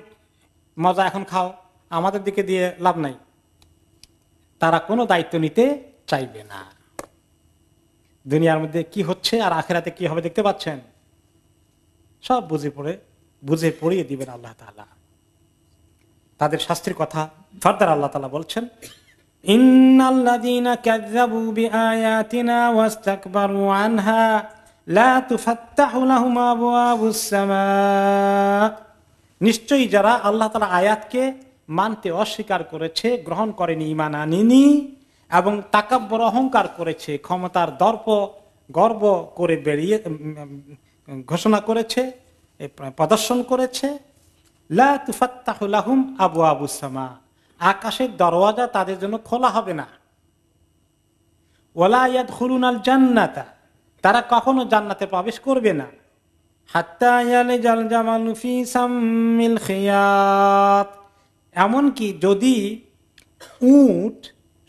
মজা এখন খাও, আমাদের দিকে দিয়ে লাভ নাই। তারা কোনো দায়িত্ব নিতে চাইবে না। দুনিয়ার মধ্যে কি হচ্ছে আর আখিরাতে কি হবে দেখতে পাচ্ছেন, সব বুঝে পড়ে বুঝে পড়িয়ে দিবেন আল্লাহ তাআলা। তাদের শাস্তির কথা ফারদার আল্লাহ তাআলা বলছেন, ইন্নাল্লাযীনা কাযযাবু বিআয়াতিনা ওয়াস্তাকবারু আনহা লা তুফাত্তাহু লাহুম আবওয়াবুস সামা। নিশ্চয়ই যারা আল্লাহ তাআলার আয়াতকে মানতে অস্বীকার করেছে, গ্রহণ করেনি, ঈমান আনেনি এবং তাকাব্বর অহংকার করেছে, ক্ষমতার দর্প গর্ব করে বেরিয়ে ঘোষণা করেছে, প্রদর্শন করেছে, লা তুফাত্তাহু লাহুম আবওয়াবুস সামা, আকাশের দরওয়াজা তাদের জন্য খোলা হবে না। ওয়ালা ইয়াদখুলুনাল জান্নাতা, তারা কখনো জান্নাতে প্রবেশ করবে না। হাত্তা ইয়ালিজাল জামালু ফি সাম্মিল খিয়াত, এমনকি যদি উট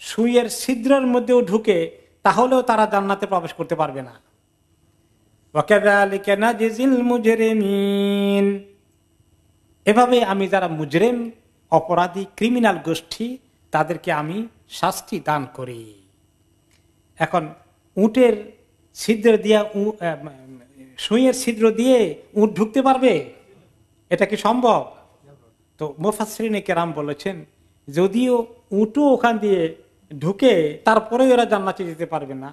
সুইয়ের ছিদ্রের মধ্যেও ঢুকে তাহলেও তারা জান্নাতে প্রবেশ করতে পারবে না। ওয়া কাযালিকা নাজিল মুজরিমিন, এভাবে আমি যারা মুজরিম, অপরাধী, ক্রিমিনাল গোষ্ঠী, তাদেরকে আমি শাস্তি দান করি। এখন উটের ছিদ্র দিয়ে, সুইয়ের ছিদ্র দিয়ে উট ঢুকতে পারবে? এটা কি সম্ভব? তো মুফাসসিরিনে কেরাম বলেছেন, যদিও উটও ওখান দিয়ে ঢুকে তারপরে ওরা জান্নাতে যেতে পারবে না,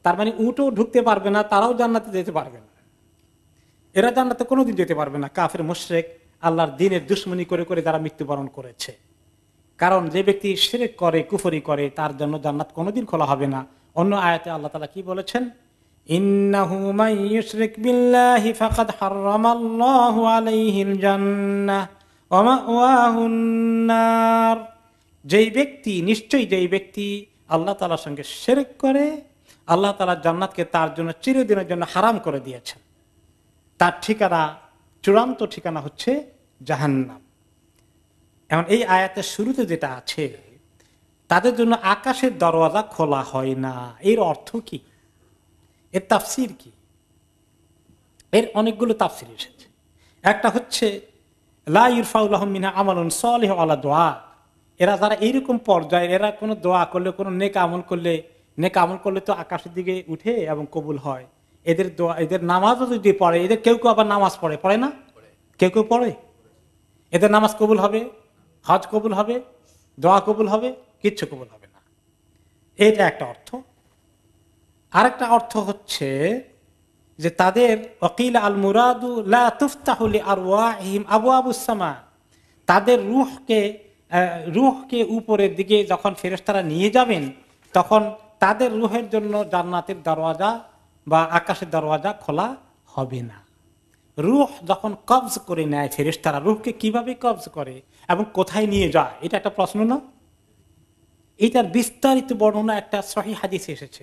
তার মানে উটও ঢুকতে পারবে না, তারাও জান্নাতে যেতে পারবে না। এরা জান্নাতে কোনোদিন যেতে পারবে না, কাফের মুশরিক, আল্লাহর দ্বীনের দুশমনি করে করে যারা মৃত্যুবরণ করেছে। কারণ যে ব্যক্তি শিরক করে, কুফরি করে, তার জন্য জান্নাত কোনোদিন খোলা হবে না। অন্য আয়াতে আল্লাহ তাআলা কি বলেছেন, ইন্নাহু মান ইউশরিক বিল্লাহি ফাকাদ হারামাল্লাহু আলাইহিল জান্নাহ ওয়া মাওয়াহুন নার, যেই ব্যক্তি, নিশ্চয়ই যেই ব্যক্তি আল্লাহ তাআলার সঙ্গে শিরক করে, আল্লাহ তাআলা জান্নাতকে তার জন্য চিরদিনের জন্য হারাম করে দিয়েছেন। তার ঠিকানা, চূড়ান্ত ঠিকানা হচ্ছে জাহান্নাম। এখন এই আয়াতের শুরুতে যেটা আছে, তাদের জন্য আকাশের দরওয়াজা খোলা হয় না, এর অর্থ কি? এর তাফসীর কি? এর অনেকগুলো তাফসীর এসেছে। একটা হচ্ছে লা ইরফাউ লাহুম মিনহা আমালুন সালিহু আলা দুআ, এরা যারা এইরকম পর্যায়ে, এরা কোনো দোয়া করলে, কোনো নেক আমল করলে তো আকাশের দিকে উঠে এবং কবুল হয়। এদের দোয়া, এদের নামাজও যদি পড়ে, এদের কেউ কেউ আবার নামাজ পড়ে না? কেউ কেউ পড়ে। এদের নামাজ কবুল হবে, হজ কবুল হবে, দোয়া কবুল হবে, কিচ্ছু কবুল হবে না। এটা একটা অর্থ। আরেকটা অর্থ হচ্ছে যে তাদের ওয়াকিল আল মুরাদু লা তুফতাহু লিআরওয়াহিম আবওয়াবুস সামা, তাদের রূহকে উপরের দিকে যখন ফেরেশতারা নিয়ে যাবেন, তখন তাদের রূহের জন্য জান্নাতের দরওয়াজা বা আকাশের দরওয়াজা খোলা হবে না। রূহ যখন কবজ করে নেয় ফেরেশতারা, রূহকে কিভাবে কবজ করে এবং কোথায় নিয়ে যায়, এটা একটা প্রশ্ন না? এটার বিস্তারিত বর্ণনা একটা সহিহ হাদিসে এসেছে।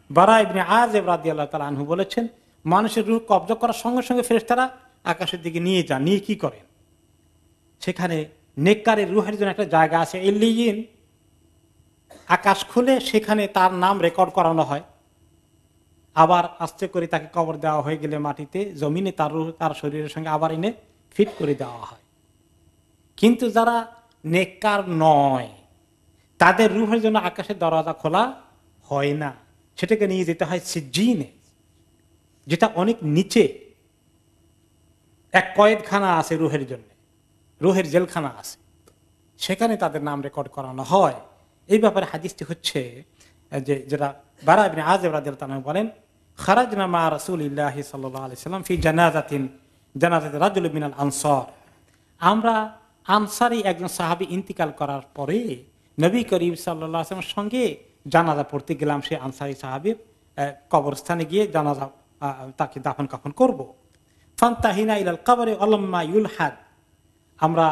বারা ইবনে আযিব রাদিয়াল্লাহু তাআলা আনহু বলেছেন, মানুষের রূহ কবজ করার সঙ্গে সঙ্গে ফেরেশতারা আকাশের দিকে নিয়ে যান। নিয়ে কি করেন? সেখানে নেককারের রূহের জন্য একটা জায়গা আছে, ইল্লিয়িন, আকাশ খুলে সেখানে তার নাম রেকর্ড করানো হয়। আবার আস্তে করে তাকে কবর দেওয়া হয়ে গেলে মাটিতে, জমিনে তার রূহ তার শরীরের সঙ্গে আবার এনে ফিট করে দেওয়া হয়। কিন্তু যারা নেককার নয়, তাদের রূহের জন্য আকাশের দরজা খোলা হয় না, সেটাকে নিয়ে যেতে হয় সিজ্জিনে, যেটা অনেক নিচে। এক কয়েদখানা আছে রূহের জন্য, রূহের জেলখানা আছে, সেখানে তাদের নাম রেকর্ড করানো হয়। এই ব্যাপারে হাদিসটি হচ্ছে যে, যেটা বারা ইবনে আযিব রাদিয়াল্লাহু তাআলা বলেন, খারাজনা মা রাসূলিল্লাহি সাল্লাল্লাহু আলাইহি সাল্লাম ফি জানাজাতি রাজুল মিনাল আনসার, আমরা আনসারী একজন সাহাবী ইন্তিকাল করার পরে নবী করিম সাল্লাল্লাহু আলাইহি ওয়াসাল্লামের সঙ্গে জানাজা পড়তে গেলাম। সেই আনসারী সাহাবীর কবরস্থানে গিয়ে জানাজা, তাকে দাফন কাফন করব। ফান্তাহিনা ইলাল কবরে আলাম্মা ইউলহাদ, আমরা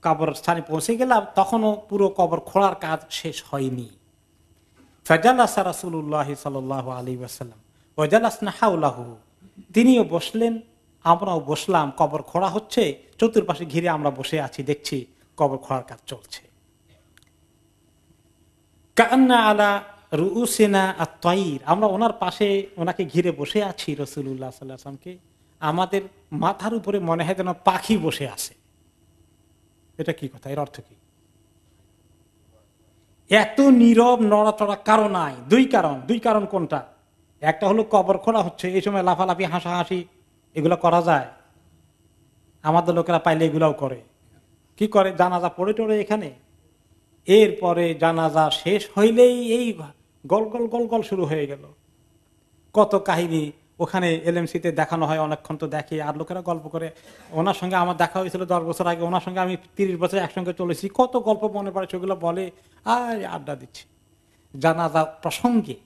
কবরস্থানে পৌঁছে গেলাম, তখনও পুরো কবর খোঁড়ার কাজ শেষ হয়নি। ফাজালাসা রাসূলুল্লাহ সাল্লাল্লাহু আলাইহি ওয়াসাল্লাম ওয়া জালাসনা হাওলাহু, তিনিও বসলেন, আমরাও বসলাম। কবর খোঁড়া হচ্ছে, চতুর্পাশে ঘিরে আমরা বসে আছি, দেখছি কবর খোঁড়ার কাজ চলছে। কান্না আলা রুউসিনা আত-তায়র, আমরা ওনার পাশে, ওনাকে ঘিরে বসে আছি রাসূলুল্লাহ সাল্লাল্লাহু আলাইহি ওয়াসাল্লামকে, আমাদের মাথার উপরে মনে হয় যেন পাখি বসে আছে। এটা কি কথা? এর অর্থ কি? এত নীরব, নড়াচড়া কারো নাই। দুই কারণ কোনটা? একটা হলো কবর খোঁড়া হচ্ছে, এই সময় লাফালাফি, হাসাহাসি এগুলো করা যায়? আমাদের লোকেরা পাইলে এগুলাও করে। কি করে, জানাজা পড়ে টড়ে এখানে, এরপরে জানাজা শেষ হইলেই এই গল গল গল গল শুরু হয়ে গেল। কত কাহিনী ওখানে এলএমসিতে দেখানো হয়, অনেকক্ষণ তো দেখে, আর লোকেরা গল্প করে। ওনার সঙ্গে আমার দেখা হয়েছিল 10 বছর আগে, ওনার সঙ্গে আমি 30 বছর একসঙ্গে চলেছি, কত গল্প মনে পড়ে, সেগুলো বলে আর আড্ডা দিচ্ছি। জানাজা প্রসঙ্গে,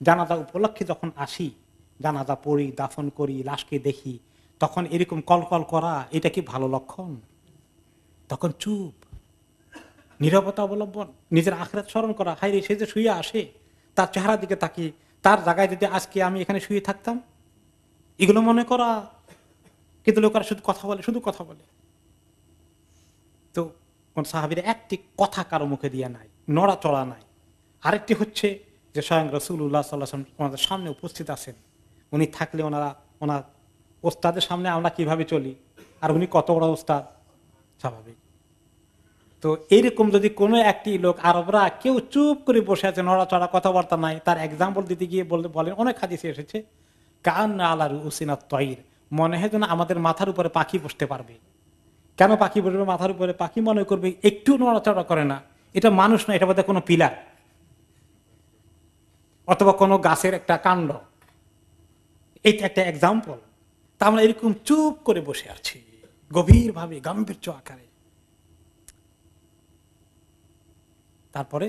জানাজা উপলক্ষে যখন আসি, জানাজা পড়ি, দাফন করি, লাশকে দেখি, তখন এরকম কলকল করা, এটা কি ভালো লক্ষণ? তখন চুপ, নীরবতা অবলম্বন, নিজের আখিরাত স্মরণ করা। হায় রে, সে যে শুয়ে আসে, তার চেহারার দিকে তাকিয়ে, তার জায়গায় যদি আজকে আমি এখানে শুয়ে থাকতাম, এগুলো মনে করা। কিন্তু লোকেরা শুধু কথা বলে, শুধু কথা বলে। তো কোন সাহাবীরা একটি কথা কারো মুখে দিয়ে নাই, নড়াচড়া নাই। আরেকটি হচ্ছে যে স্বয়ং রাসূলুল্লাহ সাল্লাল্লাহু আলাইহি ওয়াসাল্লাম আমাদের সামনে উপস্থিত আছেন, উনি থাকলে ওনার ওস্তাদের সামনে আমরা কিভাবে চলি, আর উনি কত বড় ওস্তাদ, স্বাভাবিক। তো এইরকম যদি কোনো একটি লোক, আরবরা কেউ চুপ করে বসে আছে, নড়াচড়া, কথাবার্তা নাই, তার এক্সাম্পল দিতে গিয়ে বলেন, অনেক হাদিসে এসেছে, কান্না আলা রুসিনা তয়র, মনে হয় যেন আমাদের মাথার উপরে পাখি বসতে পারবে। কেন পাখি বসবে মাথার উপরে? পাখি মনে করবে একটু নড়াচড়া করে না, এটা মানুষ না, এটা বোধহয় কোনো পিলার অথবা কোনো গাছের একটা কাণ্ড। এইটা একটা এক্সাম্পল। তা আমরা এরকম চুপ করে বসে আছি, গভীরভাবে, গাম্ভীর্য আকারে। তারপরে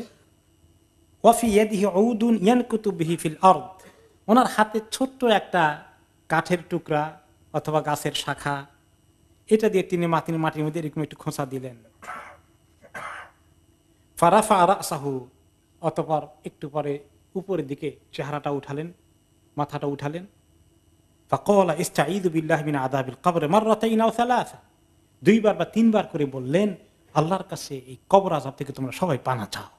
ওনার হাতে ছোট্ট একটা কাঠের টুকরা অথবা গাছের শাখা, এটা দিয়ে তিনি মাটির মধ্যে এরকম একটু খোঁচা দিলেন। ফারাফা রাসাহু, অতঃপর একটু পরে উপরের দিকে চেহারাটা উঠালেন, মাথাটা উঠালেন। ফাকালা ইস্তাঈযু বিল্লাহি মিন আযাবিল কবর মাররাতাইন আও সালাসা, 2 বার বা 3 বার করে বললেন, আল্লাহর কাছে এই কবর আযাব থেকে তোমরা সবাই পানা চাও,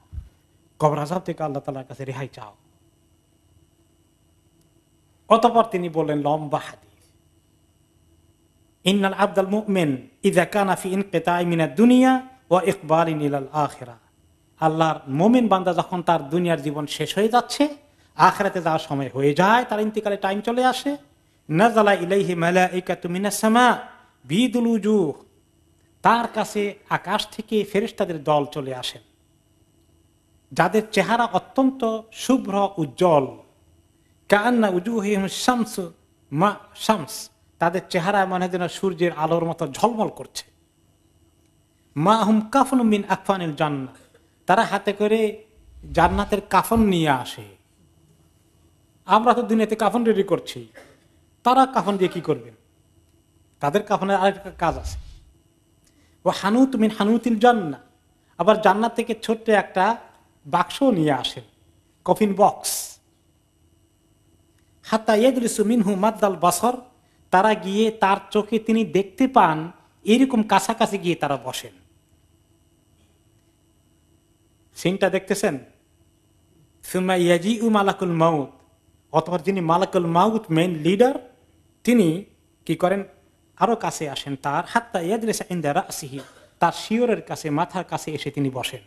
কবর আযাব থেকে আল্লাহ তাআলার কাছে রেহাই চাও। অতঃপর তিনি বললেন লম্বা হাদিস, ইন্নাল আবদাল মুমিন ইযা কানা ফি ইনকিতাই মিনাদ দুনিয়া ওয়া ইকবালিন ইলাল আখিরাহ, আল্লাহর মুমিন বান্দা যখন তার দুনিয়ার জীবন শেষ হয়ে যাচ্ছে, আখিরাতে যাওয়ার সময় হয়ে যায়, তার ইন্তিকালে টাইম চলে আসে, নাযালা ইলাইহি মালাইকাতু মিনাস সামা বিদুল উজুহ, তার কাছে আকাশ থেকে ফেরেশতাদের দল চলে আসেন, যাদের চেহারা অত্যন্ত শুভ্র উজ্জ্বল। কান্না উজুহিহিম শামসু মা শামস, তাদের চেহারা মনে যেন সূর্যের আলোর মতো ঝলমল করছে। মা হুম কাফন মিন আকফানিল জান্নাহ, তারা হাতে করে জান্নাতের কাফন নিয়ে আসে। আমরা তো দুনিয়াতে কাফন রেডি করছি, তারা কাফন দিয়ে কি করবেন? তাদের কাফনের আরেকটা কাজ আছে। ও হানুত মিন হানুতিল জান্নাহ, আবার জান্নাত থেকে ছোট্ট একটা বাক্স নিয়ে আসেন, কফিন বক্স। হাত্তা ইয়াজলিসু মিনহু মাদ্দাল বাসর, তারা গিয়ে তার চোখে তিনি দেখতে পান এরকম কাছাকাছি গিয়ে তারা বসেন। সিনটা দেখতেছেন? সুম্মা ইয়াজিউ মালাকুল মাউত, অথবা যিনি মালাকুল মাউত মেইন লিডার, তিনি কি করেন? আরো কাছে আসেন তার, হাত্তা ইয়াজলিসা ইনদা রাসিহি, তার শিয়রের কাছে, মাথার কাছে এসে তিনি বসেন।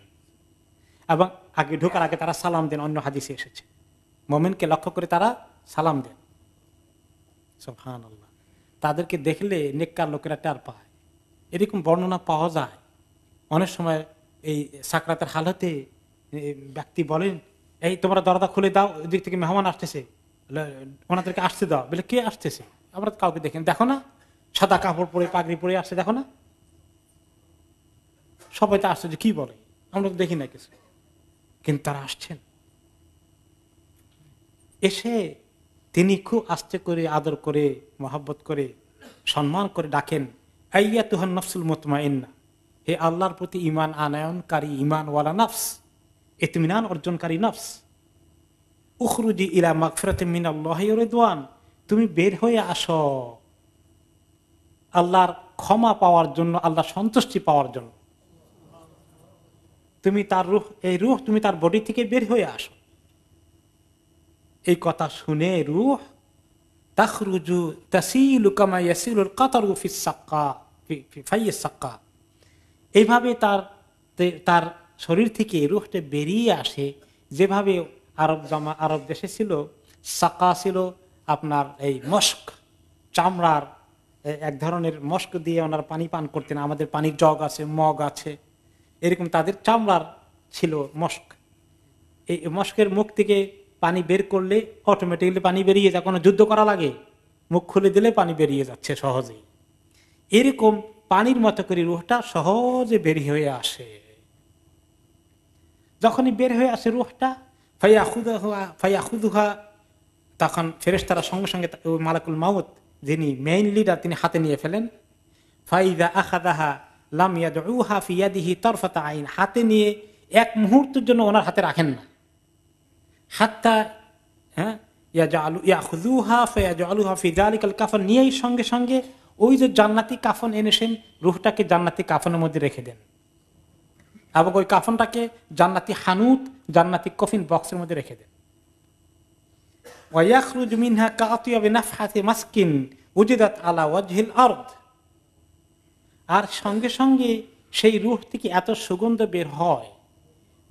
এবং আগে ঢোকার আগে তারা সালাম দেন, অন্য হাদিসে এসেছে, মুমিনকে লক্ষ্য করে তারা সালাম দেন। সুবহানাল্লাহ, তাদেরকে দেখলে নেককার লোকেরা টের পায়। এরকম বর্ণনা পাওয়া যায় অনেক সময়। এই সাকরাতের হালতে ব্যক্তি বলেন, এই তোমরা দরজা খুলে দাও, ওদিক থেকে মেহমান আসতেছে, ওনাদেরকে আসতে দাও। বলে কে আসতেছে? আমরা কাউকে দেখেন, দেখো না সাদা কাপড় পরে পাগড়ি পরে আসছে, দেখো না? সবাই তো আসছে, যে কি বলে, আমরা তো দেখি না কিছু, কিন্তু তারা আসছেন। এসে তিনি খুব আস্তে করে, আদর করে, মহব্বত করে, সম্মান করে ডাকেন, আইয়াতুহান নফসুল মুতমাইন্নাহ, হে আল্লাহর প্রতি ঈমান আনয়নকারী, ঈমানওয়ালা নফস, ইতমিনান অর্জনকারী নফস, উখরুজি ইলা মাগফিরাতিন মিনাল্লাহি ওয়া রিদওয়ান, তুমি বের হয়ে আসো আল্লাহর ক্ষমা পাওয়ার জন্য, আল্লাহর সন্তুষ্টি পাওয়ার জন্য। তুমি তার রূহ, এই রূহ তুমি তার বডি থেকে বের হয়ে আসো। এই কথা শুনে রূহ তাখরুজু তাসিলু কামা ইয়াসিলুল কাতারু ফিস সাক্কা ফি ফাইয়িস সাক্কা, এইভাবে তার শরীর থেকে রূহটা বেরিয়ে আসে, যেভাবে আরব দেশে ছিল সাক্কা, ছিল আপনার এই মস্ক, চামড়ার এক ধরনের মস্ক দিয়ে ওনারা পানি পান করতেন। আমাদের পানির জগ আছে, মগ আছে, এরকম তাদের চামড়ার ছিল মস্ক। এই মস্কের মুখ থেকে পানি বের করলে অটোমেটিক্যালি পানি বেরিয়ে যায়, কোনো যুদ্ধ করা লাগে, মুখ খুলে দিলে পানি বেরিয়ে যাচ্ছে সহজেই। এরকম পানির মতো করে রুহটা সহজে বের হয়ে আসে। যখনই বের হয়ে আসে রুহটা, ফায়াখুদুহা, তখন ফেরেশতারা সঙ্গে সঙ্গে মালাকুল মাউত যিনি মেইন লিডার তিনি হাতে নিয়ে ফেলেন। ফাইদা আখাদাহা লাম ইয়াদউহা ফি ইয়াদিহি তারফাতা আইন, হাতে নিয়ে এক মুহূর্তের জন্য ওনার হাতে রাখেন না। হাত্তা ইয়াখুযুহা ফায়াজআলুহা ফি যালিকাল কাফন, নিয়েই সঙ্গে সঙ্গে ওই যে জান্নাতি কাফন এনেছেন, রুহটাকে জান্নাতি কাফনের মধ্যে রেখে দেন, এবং ওই কাফনটাকে জান্নাতি হানুত, জান্নাতি কফিন বক্সের মধ্যে রেখে দেন। ওয়ায়াখরুজু মিনহা কাআতিয়াবি নাফহাতি মাসকিন উজিদাত আলা ওয়াজহিল আরদ, আর সঙ্গে সঙ্গে সেই রূহ থেকে এত সুগন্ধ বের হয়,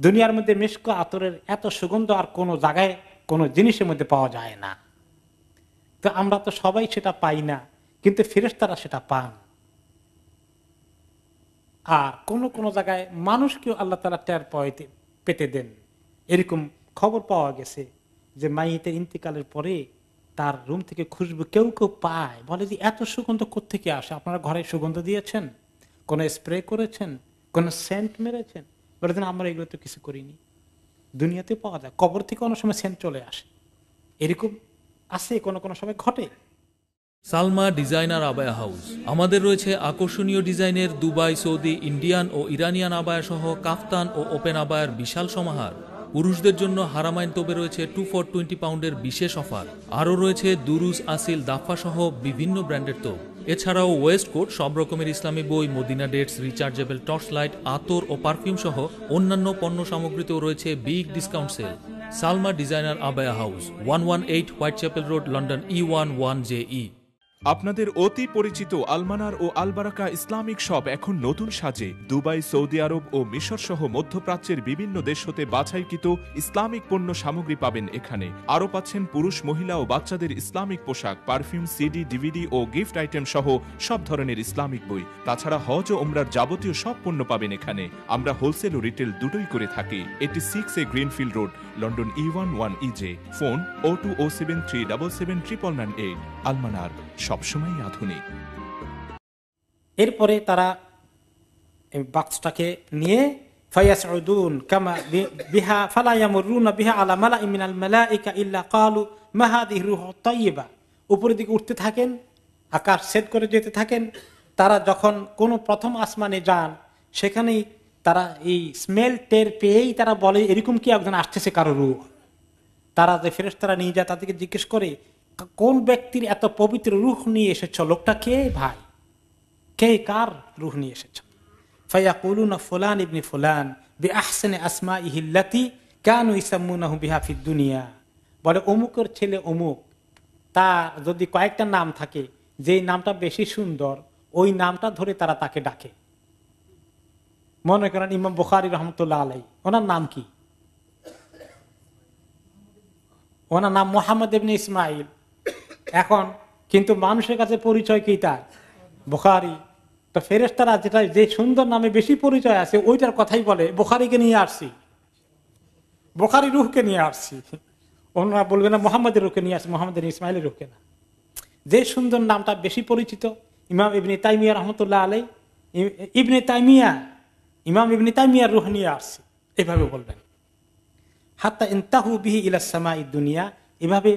দুনিয়ার মধ্যে মিশক আতরের এত সুগন্ধ আর কোনো জায়গায় কোনো জিনিসের মধ্যে পাওয়া যায় না। তো আমরা তো সবাই সেটা পাই না, কিন্তু ফেরেশতারা সেটা পান। আর কোন জায়গায় মানুষকেও আল্লাহ তাআলা টের পেতে দেন। এরকম খবর পাওয়া গেছে যে মাইয়িতের ইন্তিকালের পরে তার রুম থেকে খুশবু কেউ কেউ পায়, বলে যে এত সুগন্ধ কোত্থেকে আসে? আপনারা ঘরে সুগন্ধ দিয়েছেন, কোন স্প্রে করেছেন, কোন সেন্ট মেরেছেন? বলে দেন আমরা এগুলো তো কিছু করিনি। দুনিয়াতে পাওয়া যায়, কবর থেকে অনেক সময় সেন্ট চলে আসে, এরকম আছে, কোন সময় ঘটে।
Salma designer abaya house. আমাদের রয়েছে আকর্ষণীয় ডিজাইনের দুবাই, সৌদি, ইন্ডিয়ান ও ইরানিয়ান আবায়া সহ কাফতান ও ওপেন আবায়ার বিশাল সমাহার। পুরুষদের জন্য হারামাইন তোবে রয়েছে 2 for 20 পাউন্ডের বিশেষ অফার। আরও রয়েছে দুরুজ, আসিল, দাফা সহ বিভিন্ন ব্র্যান্ডের তোপ। এছাড়াও ওয়েস্ট কোট, সব রকমের ইসলামী বই, Medina dates, rechargeable torch light, আতর ও পারফিউম সহ অন্যান্য পণ্য সামগ্রীতেও রয়েছে big discount sale. Salma designer abaya house, 118 Whitechapel road, London E11JE।
আপনাদের অতি পরিচিত আলমানার ও আলবারাকা ইসলামিক শপ এখন নতুন সাজে দুবাই, সৌদি আরব ও মিশর সহ মধ্যপ্রাচ্যের বিভিন্ন দেশ হতে বাছাইকৃত ইসলামিক পণ্য সামগ্রী পাবেন এখানে। আরও পাচ্ছেন পুরুষ, মহিলা ও বাচ্চাদের ইসলামিক পোশাক, পারফিউম, সিডি, ডিভিডি ও গিফট আইটেম সহ সব ধরনের ইসলামিক বই। তাছাড়া হজ ও উমরার যাবতীয় সব পণ্য পাবেন এখানে। আমরা হোলসেল ও রিটেল দুটোই করে থাকি। 86A greenfield road, London E11EJ। Phone 02073779998। আলমানার, সবসময় আধুনিক।
এরপরে তারা বাক্সটাকে নিয়ে ফায়াসউদুন কামা বিহা ফালা ইয়ামুরুনা বিহা আলা মালাইন মিনাল মালাইকা ইল্লা ক্বালু মা হাযিহি রূহুত তাইয়্যিবা, উপরের দিকে উঠতে থাকেন, আকাশ সেট করে যেতে থাকেন। তারা যখন কোন প্রথম আসমানে যান, সেখানেই তারা এই স্মেল টের পেয়েই তারা বলে এরকম কি একজন আসতেছে কারো রূহ। তারা যে ফেরেশতারা নিয়ে যায় তাদেরকে জিজ্ঞেস করে কোন ব্যক্তির এত পবিত্র রূহ নিয়ে এসেছ, লোকটা কে ভাই, কে কার রূহ নিয়ে এসেছ? ফায়াকুলুনা ফুলান ইবনে ফুলান বিআহসানি আসমাইহি আল্লাতী কানু ইসাম্মুনাহু বিহা ফিদ দুনিয়া, বলে অমুকের ছেলে অমুক, তার যদি কয়েকটা নাম থাকে, যেই নামটা বেশি সুন্দর ওই নামটা ধরে তারা তাকে ডাকে। মনে করেন ইমাম বুখারী রহমতুল্লাহ আলাইহি, ওনার নাম কি? ওনার নাম মুহাম্মদ ইবনে ইসমাইল। এখন কিন্তু মানুষের কাছে পরিচয় কি তার? বুখারী। তো ফেরেশতারা যেটা যে সুন্দর নামে বেশি পরিচয় আছে ওইটার কথাই বলে, বুখারীকে নিয়ে আসছি, বুখারী রূহকে নিয়ে আসছি। ওনারা বলবে না মুহাম্মদের রূহকে নিয়ে আসছি, মুহাম্মদ ইবনে ইসমাইলের রূহকে না। যে সুন্দর নামটা বেশি পরিচিত, ইমাম ইবনে তাইমিয়া রহমতুল্লাহ আলাইহি, ইবনে তাইমিয়া, ইমাম ইবনে তাইমিয়ার রূহ নিয়ে আসছি, এভাবে বলবেন। হাত্তা ইনতাহু বিহি ইলা সামাঈদ দুনিয়া, এভাবে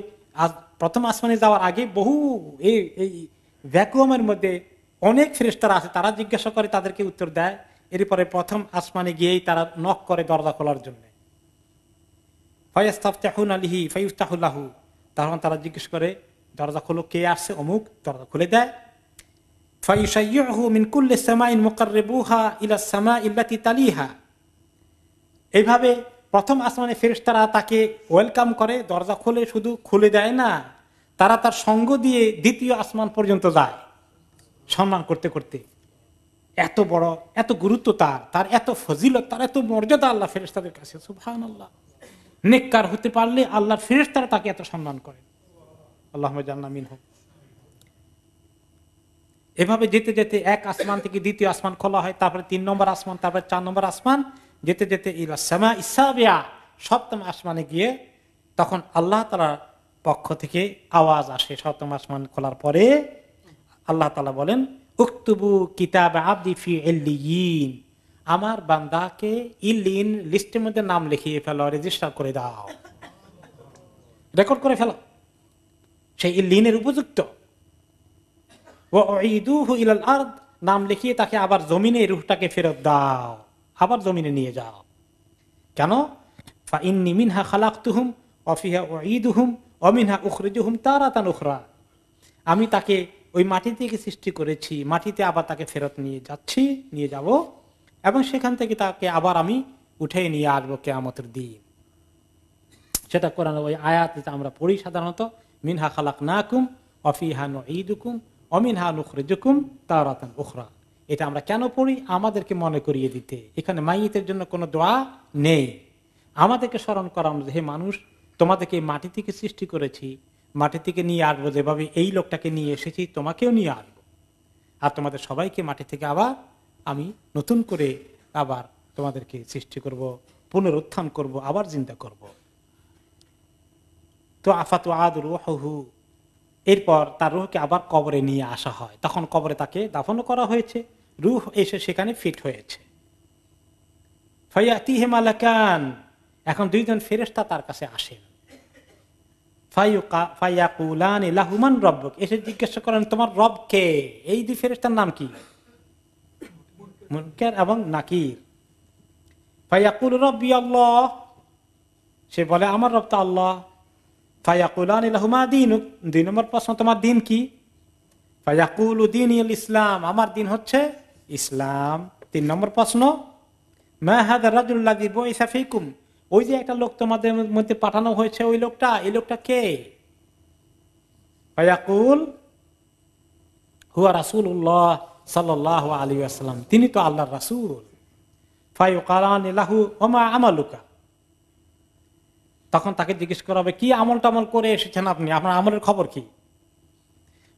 প্রথম আসমানে যাওয়ার আগে বহু এই ভ্যাকুয়ামের মধ্যে অনেক ফেরেশতারা আছে, তারা জিজ্ঞাসা করে, তাদেরকে উত্তর দেয়। এরপরে প্রথম আসমানে গিয়েই তারা নক করে দরজা খোলার জন্য। ফায়াস্তাফতাহুনা লিহি ফায়ুফতাহু লাহু, তখন তারা জিজ্ঞেস করে দরজা খোলো, কে আসছে? অমুক। দরজা খুলে দেয়। ফায়ুশাইয়ুহু মিন কুল্লি সামাইন মুকাররিবুহা ইলা সামাই আল্লাতী তালিহা, এইভাবে প্রথম আসমানে ফেরেশতারা তাকে ওয়েলকাম করে, দরজা খুলে, শুধু খুলে দেয় না, তারা তার সঙ্গ দিয়ে দ্বিতীয় আসমান পর্যন্ত যায় সম্মান করতে করতে। এত বড়, এত গুরুত্ব তার এত ফজিলত, তার এত মর্যাদা আল্লাহ ফেরেশতাদের কাছে। সুবহানাল্লাহ। নেককার হতে পারলে আল্লাহর ফেরেশতারা তাকে এত সম্মান করেন। আল্লাহুম্মা জাআলনা মিনহুম। এভাবে যেতে যেতে এক আসমান থেকে দ্বিতীয় আসমান খোলা হয়, তারপরে 3 নম্বর আসমান, তারপরে 4 নম্বর আসমান, যেতে যেতে ইলা সামা ইসাবিয়া, সপ্তম আসমানে গিয়ে তখন আল্লাহ তাআলার পক্ষ থেকে আওয়াজ আসে। সপ্তম আসমান খোলার পরে আল্লাহ তাআলা বলেন, উকতুবু কিতাব আবদি ফি ইল্লিয়িন, আমার বান্দাকে ইল্লিন লিস্টের মধ্যে নাম লিখিয়ে ফেলো, রেজিস্টার করে দাও, রেকর্ড করে ফেলো, সেই ইল্লিনের উপযুক্ত। ওয়াইদুহু ইলাল আরদ, নাম লিখিয়ে তাকে আবার জমিনে রূহটাকে ফেরত দাও, আবার জমিনে নিয়ে যাও। কেন? ফাইন্নী মিনহা খালাকতুহুম ওয়া ফিহা উঈদুহুম ওয়া মিনহা উখরিজুহুম তারাতান উখরা, আমি তাকে ওই মাটি থেকে সৃষ্টি করেছি, মাটিতে আবার তাকে ফেরত নিয়ে যাব, এবং সেখান থেকে তাকে আবার আমি উঠে নিয়ে আসবো কিয়ামতের দিন। সেটা কোরআন ওই আয়াত আমরা পড়ি সাধারণত, মিনহা খালাকনাকুম ওয়া ফিহা নুঈদুকুম ওয়া মিনহা নুখরিজুকুম তারাতান উখরা। এটা আমরা কেন পড়ি? আমাদেরকে মনে করিয়ে দিতে। এখানে মাইয়িতের জন্য কোনো দোয়া নেই, আমাদেরকে স্মরণ করা, হে মানুষ, তোমাদেরকে মাটি থেকে সৃষ্টি করেছি, মাটি থেকে নিয়ে আসবো, যেভাবে এই লোকটাকে নিয়ে এসেছি তোমাকেও নিয়ে আসবো, আর তোমাদের সবাইকে মাটি থেকে আবার আমি নতুন করে আবার তোমাদেরকে সৃষ্টি করব, পুনরুত্থান করব, আবার জিন্দা করব। তো আফাতু আদ রূহুহু, এরপর তার রূহকে আবার কবরে নিয়ে আসা হয়, তখন কবরে তাকে দাফনও করা হয়েছে, রূহ এসে সেখানে ফিট হয়েছে। ফায়াতিহি মালাকান, এখন 2 জন ফেরেশতা তার কাছে আসেন। ফায়াকুলান লাহু মান রাব্বুক, এসে জিজ্ঞাসা করেন তোমার রব কে? এই 2 ফেরেশতার নাম কি? মুনকার এবং নাকির। ফায়াকুল রাব্বি আল্লাহ, সে বলে আমার রব তো আল্লাহ। ফায়াকুলান লাহু মা দীনুক, 2 নম্বর প্রশ্ন, তোমার দিন কি? ফায়াকুলু দীনুল ইসলাম, আমার দিন হচ্ছে ইসলাম। 3 নম্বর প্রশ্ন, মা হাযা রাজুল লাযী বুইসা ফীকুম, ওই যে একটা লোক তোমাদের মধ্যে পাঠানো হয়েছে, ওই লোকটা, এই লোকটা কে? ফায়াকুল হুয়া রাসূলুল্লাহ সাল্লাল্লাহু আলাইহি ওয়াসাল্লাম, তিনি তো আল্লাহর রাসূল। ফায়ুকালান লাহু ওয়া মা আমালুকা, তখন তাকে জিজ্ঞেস করা হবে কি আমল টামল করে এসেছেন আপনি, আপনার আমলের খবর কি?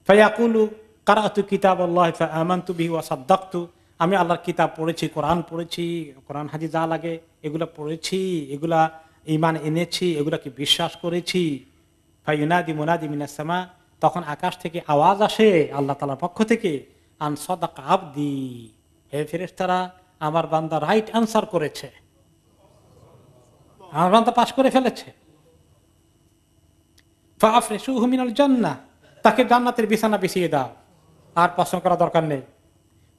ফায়াকুলু কারাতু কিতাবাল্লাহি ফাআমানতু বিহি ওয়া সাদ্দাকতু, আমি আল্লাহর কিতাব পড়েছি, কোরআন হাদিস যা লাগে এগুলা পড়েছি, এগুলা ঈমান এনেছি, এগুলাকে বিশ্বাস করেছি। ফায়ুনাদি মুনাদি মিনাস সামা, তখন আকাশ থেকে আওয়াজ আসে আল্লাহ তাআলার পক্ষ থেকে, আন সাদাকা আবদি, হে ফেরেশতারা, আমার বান্দা রাইট আনসার করেছে, আমার বান্দা পাস করে ফেলেছে। ফাআফরিশুহু মিনাল জান্নাহ, তাকে জান্নাতের বিছানা বিছিয়ে দাও, আর প্রশ্ন করা দরকার নেই।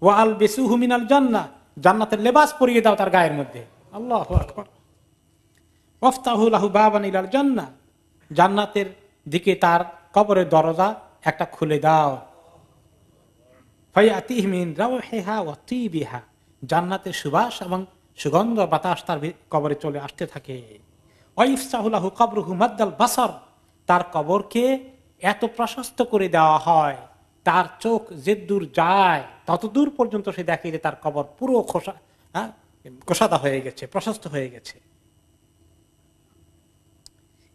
ওয়া আলবিসুহু মিনাল জান্নাহ, জান্নাতের লেবাস পরিয়ে দাও তার গায়ের মধ্যে। আল্লাহু আকবার। ওয়াফতাহু লাহু বাবান ইলাল জান্নাহ, জান্নাতের দিকে তার কবরের দরজা একটা খুলে দাও। ফায়াতিহি মিন রাওহিহা ওয়া তিবিহা, জান্নাতের সুবাস এবং সুগন্ধ বাতাস তার কবরে চলে আসতে থাকে। ওয়াইফসাহু লাহু কবরুহু মাদ্দাল বাসর, তার কবরকে এত প্রশস্ত করে দেওয়া হয়, তার চোখ যে দূর যায় তত দূর পর্যন্ত সে দেখে যে তার কবর পুরো খোসাদা হয়ে গেছে, প্রশস্ত হয়ে গেছে।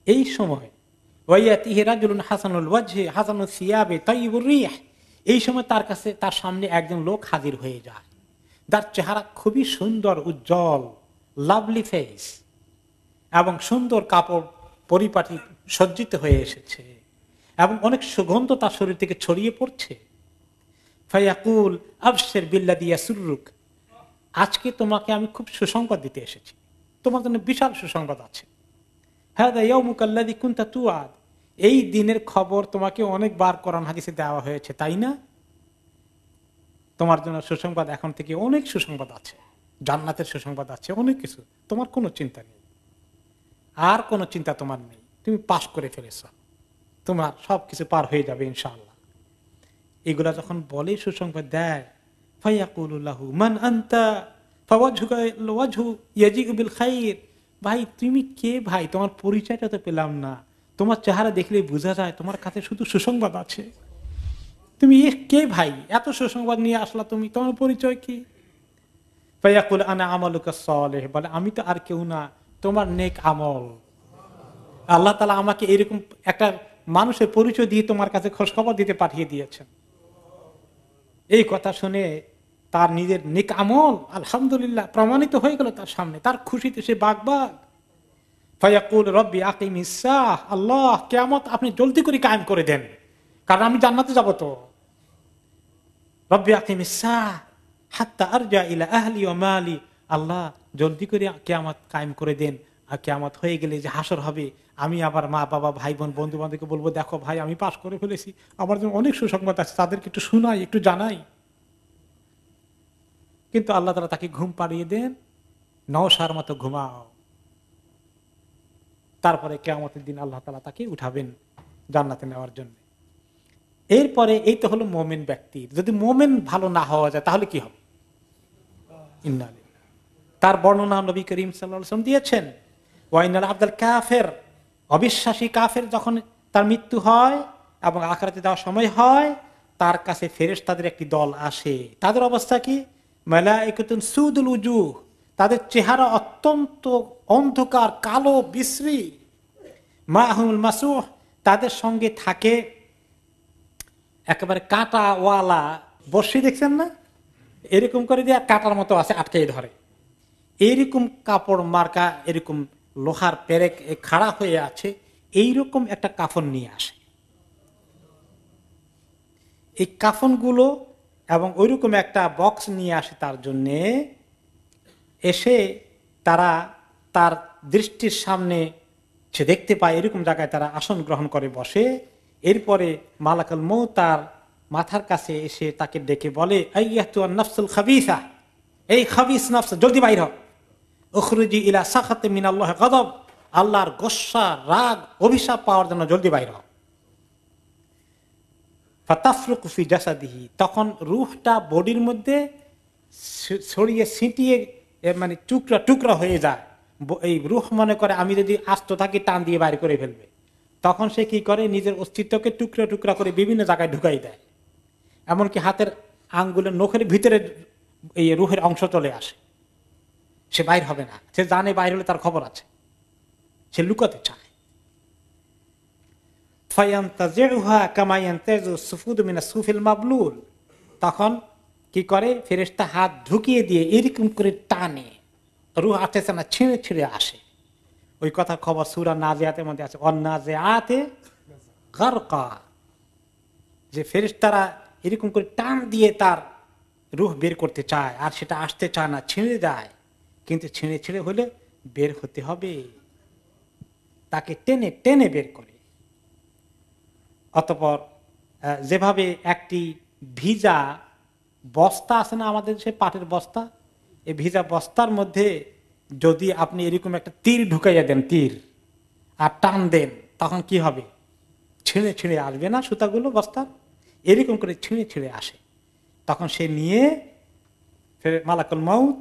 এই সময় ওয়াইয়াতিহি রাজুলুন হাসানুল ওয়াজহি হাসানুস সিয়াবে তাইয়িবুর রিহ, এই সময় তার কাছে, তার সামনে একজন লোক হাজির হয়ে যায়, যার চেহারা খুবই সুন্দর, উজ্জ্বল, লাভলি ফেস, এবং সুন্দর কাপড় পরিপাটি সজ্জিত হয়ে এসেছে, এবং অনেক সুগন্ধ তার শরীর থেকে ছড়িয়ে পড়ছে। ফায়াকুল আবশির বিল্লাযী ইয়াসুররুক, আজকে তোমাকে আমি খুব সুসংবাদ দিতে এসেছি, তোমার জন্য বিশাল সুসংবাদ আছে। হাযা ইয়াউমুকা আল্লাযী কুনতা তুআদ, এই দিনের খবর তোমাকে অনেকবার কোরআন হাদিসে দেওয়া হয়েছে, তাই না? তোমার জন্য সুসংবাদ এখন থেকে অনেক সুসংবাদ আছে, জান্নাতের সুসংবাদ আছে, অনেক কিছু, তোমার কোনো চিন্তা নেই, আর কোনো চিন্তা তোমার নেই, তুমি পাস করে ফেলেছ, তোমার সবকিছু পার হয়ে যাবে ইনশাআল্লাহ। এগুলা যখন বলে, সুসংবাদ দেয়, ফায়াকুলু লাহু মান আনতা ফাওয়াজহুকা ওয়াজহু ইয়াজিউ বিল খাইর, ভাই তুমি কে ভাই, তোমার পরিচয়টা তো পেলাম না, তোমার চেহারা দেখলেই বোঝা যায় তোমার কাছে শুধু সুসংবাদ আছে, তুমি কে ভাই, এত সুসংবাদ নিয়ে আসলা তুমি, তোমার পরিচয় কি? ফায়াকুল আনা আমালুকা সালেহ, বলে আমি তো আর কেউ না, তোমার নেক আমল। আল্লাহ তাআলা আমাকে এরকম একটা মানুষের পরিচয় দিয়ে তোমার কাছে খোঁজ খবর দিতে পাঠিয়ে দিয়েছেন। এই কথা শুনে তার নিজের নেক আমল আলহামদুলিল্লাহ প্রমাণিত হয়ে গেল তার সামনে, তার খুশিতে সে বাগবাগ। ফায়াকুল রব্বি আকিমিস সাহ, আল্লাহ কিয়ামত আপনি জলদি করে কায়েম করে দেন, কারণ আমি জান্নাতে যাব। তো রব্বি আকিমিস সাহ হাত্তা আরজা ইলা আহলি ওয়া মালি, আল্লাহ জলদি করে কিয়ামত কায়েম করে দেন, আর কিয়ামত হয়ে গেলে যে হাসর হবে, আমি আবার মা বাবা ভাই বোন বন্ধু বান্ধবকে বলবো, দেখো ভাই আমি পাস করে ফেলেছি, আমার জন্য অনেক সুসংবাদ আছে, তাদেরকে একটু শোনাই, একটু জানাই। কিন্তু আল্লাহ তাআলা তাকে ঘুম পাড়িয়ে দেন, নওশার মতো ঘুমাও। তারপরে কিয়ামতের দিন আল্লাহ তাআলা তাকে উঠাবেন জান্নাতে নেওয়ার জন্য। এরপরে এই তো হলো মুমিন ব্যক্তি। যদি মুমিন ভালো না হওয়া যায় তাহলে কি হবে? ইন্না লিল্লাহ। তার বর্ণনা নবী করিম সাল্লাল্লাহু আলাইহি ওয়াসাল্লাম দিয়েছেন, ওয়াইনাল আবদাল কাফের, অবিশ্বাসী কাফের যখন তার মৃত্যু হয় এবং আখিরাতে যাওয়ার সময় হয়, তার কাছে ফেরেশতাদের একটি দল আসে। তাদের অবস্থা কি? মালাইকাতুন সুদুল উজুহ, তাদের চেহারা অত্যন্ত অন্ধকার কালো বিশ্রী। মাহুল মাসুহ, তাদের সঙ্গে থাকে একেবারে কাঁটাওয়ালা বর্ষি, দেখছেন না, এরকম করে দিয়ে কাঁটার মতো আছে, আটকে ধরে, এইরকম কাপড় মার্কা, এরকম লোহার পেরেক খাড়া হয়ে আছে, এইরকম একটা কাফন নিয়ে আসে। এই কাফনগুলো এবং ওইরকম একটা বক্স নিয়ে আসে তার জন্যে। এসে তারা তার দৃষ্টির সামনে সে দেখতে পায়, এরকম জায়গায় তারা আসন গ্রহণ করে বসে। এরপরে মালাকুল মউত তার মাথার কাছে এসে তাকে ডেকে বলে, আইয়াতুন নাফসুল খাবিসা, এই খাবিস নফস জলদি বাইর হও, উখরুজি ইলা সাখাতি মিনাল্লাহি গাদাব, আল্লাহর গোসা রাগ অভিশাপ পাওয়ার জন্য জলদি বাইর হও। ফাতাফরুকু ফি জাসাদিহি, তখন রূহটা বডির মধ্যে ছড়িয়ে ছিটিয়ে মানে টুকরা টুকরা হয়ে যায়। এই রূহ মনে করে আমি যদি আস্ত থাকি টান দিয়ে বাইর করে ফেলবে। তখন সে কি করে, নিজের অস্তিত্বকে টুকরা টুকরা করে বিভিন্ন জায়গায় ঢুকাই দেয়। এমনকি হাতের আঙ্গুলের নখের ভিতরে এই রূহের অংশ চলে আসে। সে বাইর হবে না, সে জানে বাইর হলে তার খবর আছে, সে লুকাতে চায়। তখন কি করে, ফেরেশতা হাত ঢুকিয়ে দিয়ে এরকম করে টানে, রূহ আসতেছে না, ছিঁড়ে ছিঁড়ে আসে। ওই কথা খবর সূরা নাজিয়াতের মধ্যে আছে, অন্নাজিআতে গারকা, যে ফেরেশতারা এরকম করে টান দিয়ে তার রূহ বের করতে চায়, আর সেটা আসতে চায় না, ছিঁড়ে যায়। কিন্তু ছিঁড়ে ছিঁড়ে হলে বের হতে হবে, তাকে টেনে টেনে বের করে। অতঃপর যেভাবে একটি ভিজা বস্তা আছে না আমাদের, সে পাটের বস্তা, এই ভিজা বস্তার মধ্যে যদি আপনি এরকম একটা তীর ঢুকাইয়া দেন, তীর, আর টান দেন, তখন কি হবে, ছিঁড়ে ছিঁড়ে আসবে না সুতাগুলো বস্তা, এরকম করে ছিঁড়ে ছিঁড়ে আসে। তখন সে নিয়ে মালাকুল মউত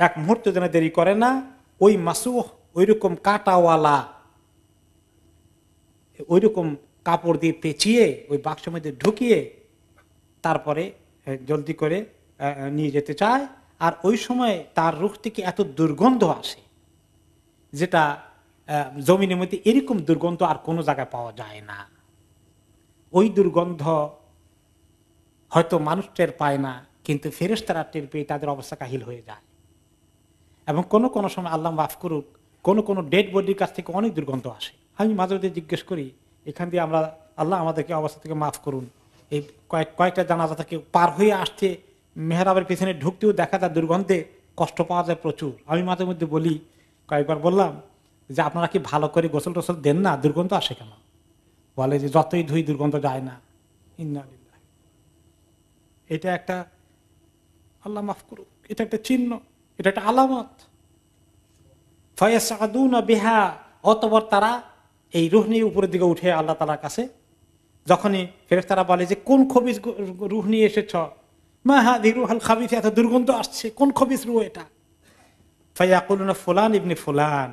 এক মুহূর্ত যেন দেরি করে না, ওই মাসুহ ওইরকম কাঁটাওয়ালা ওইরকম কাপড় দিয়ে পেঁচিয়ে ওই বাক্সের মধ্যে ঢুকিয়ে তারপরে জলদি করে নিয়ে যেতে চায়। আর ওই সময় তার রূহ থেকে এত দুর্গন্ধ আসে, যেটা জমিনের মধ্যে এরকম দুর্গন্ধ আর কোনো জায়গায় পাওয়া যায় না। ওই দুর্গন্ধ হয়তো মানুষ টের পায় না, কিন্তু ফেরেশতারা টের পেয়ে তাদের অবস্থা কাহিল হয়ে যায়। এবং কোনো কোনো সময় আল্লাহ মাফ করুক, কোনো কোনো ডেড বডির কাছ থেকে অনেক দুর্গন্ধ আসে। আমি মাঝে মাঝে জিজ্ঞেস করি, এখান দিয়ে আমরা, আল্লাহ আমাদেরকে অবস্থা থেকে মাফ করুন, এই কয়েকটা জানাজা থেকে পার হয়ে আসতে মেহরাবের পিছনে ঢুকতেও দেখা যায় দুর্গন্ধে কষ্ট পাওয়া যায় প্রচুর। আমি মাঝে মধ্যে বলি, কয়েকবার বললাম যে আপনারা কি ভালো করে গোসল টোসল দেন না, দুর্গন্ধ আসে কেন? বলে যে যতই ধুই দুর্গন্ধ যায় না। ইন্না লিল্লাহ। এটা একটা, আল্লাহ মাফ করুক, এটা একটা চিহ্ন, এটা একটা আলামত। ফায়াসআদুনা বিহা, অতঃপর তারা এই রূহ নিয়ে উপরের দিকে উঠে আল্লাহ তাআলার কাছে। যখনই ফেরেশতারা বলে যে কোন খবিস রূহ নিয়ে এসেছ, মা হাযিহি রূহুল খাবিস, এত দুর্গন্ধ আসছে, কোন খবিস রূহ এটা? ফায়াকুলুনা ফুলান ইবনে ফুলান,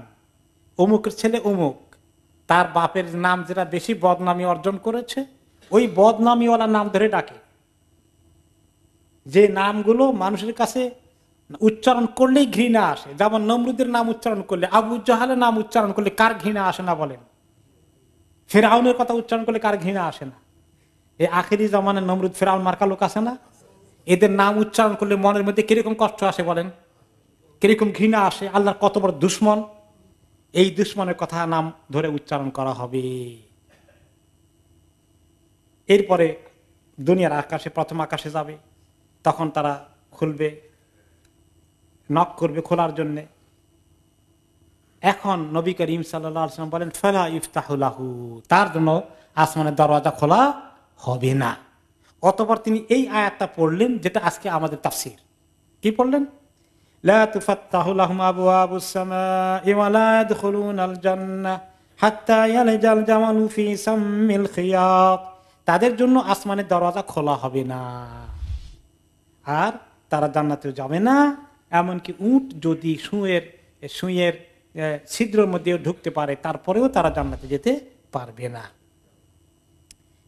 অমুকের ছেলে অমুক, তার বাপের নাম যেটা বেশি বদনামি অর্জন করেছে, ওই বদনামিওয়ালা নাম ধরে ডাকে। যে নামগুলো মানুষের কাছে উচ্চারণ করলেই ঘৃণা আসে, যেমন নমরুদের নাম উচ্চারণ করলে, আবু জাহালের নাম উচ্চারণ করলে কার ঘৃণা আসে না বলেন? ফিরআউনের কথা উচ্চারণ করলে কার ঘৃণা আসে না? এই আখেরি জামানের নমরুদ ফেরাউন মার্কা লোক আছে না, এদের নাম উচ্চারণ করলে মনের মধ্যে কিরকম কষ্ট আসে বলেন, কিরকম ঘৃণা আসে, আল্লাহর কত বড় দুশ্মন। এই দুশ্মনের কথা নাম ধরে উচ্চারণ করা হবে। এরপরে দুনিয়ার আকাশে, প্রথম আকাশে যাবে, তখন তারা খুলবে, নক করবে খোলার জন্যে। এখন নবী করিম সাল্লাল্লাহু আলাইহি ওয়াসাল্লাম বলেন ফালা ইফতাহু লাহু, তার জন্য আসমানের দরওয়াজা খোলা হবে না। অতঃপর তিনি এই আয়াতটা পড়লেন, যেটা আজকে আমাদের তাফসীর। কি পড়লেন? লা তুফাত্তাহু লাহুম আবওয়াবুস সামাই ওয়া লা ইয়াদখুলুনাল জান্নাহ হাত্তা ইয়ালজাল জামালু ফি সাম্মিল খিয়াত, তাদের জন্য আসমানের দরওয়াজা খোলা হবে না, আর তারা জান্নাতে যাবে না। এমনকি উট যদি সুঁয়ের ছিদ্রের মধ্যে ঢুকতে পারে, তারপরেও তারা জান্নাতে যেতে পারবে না।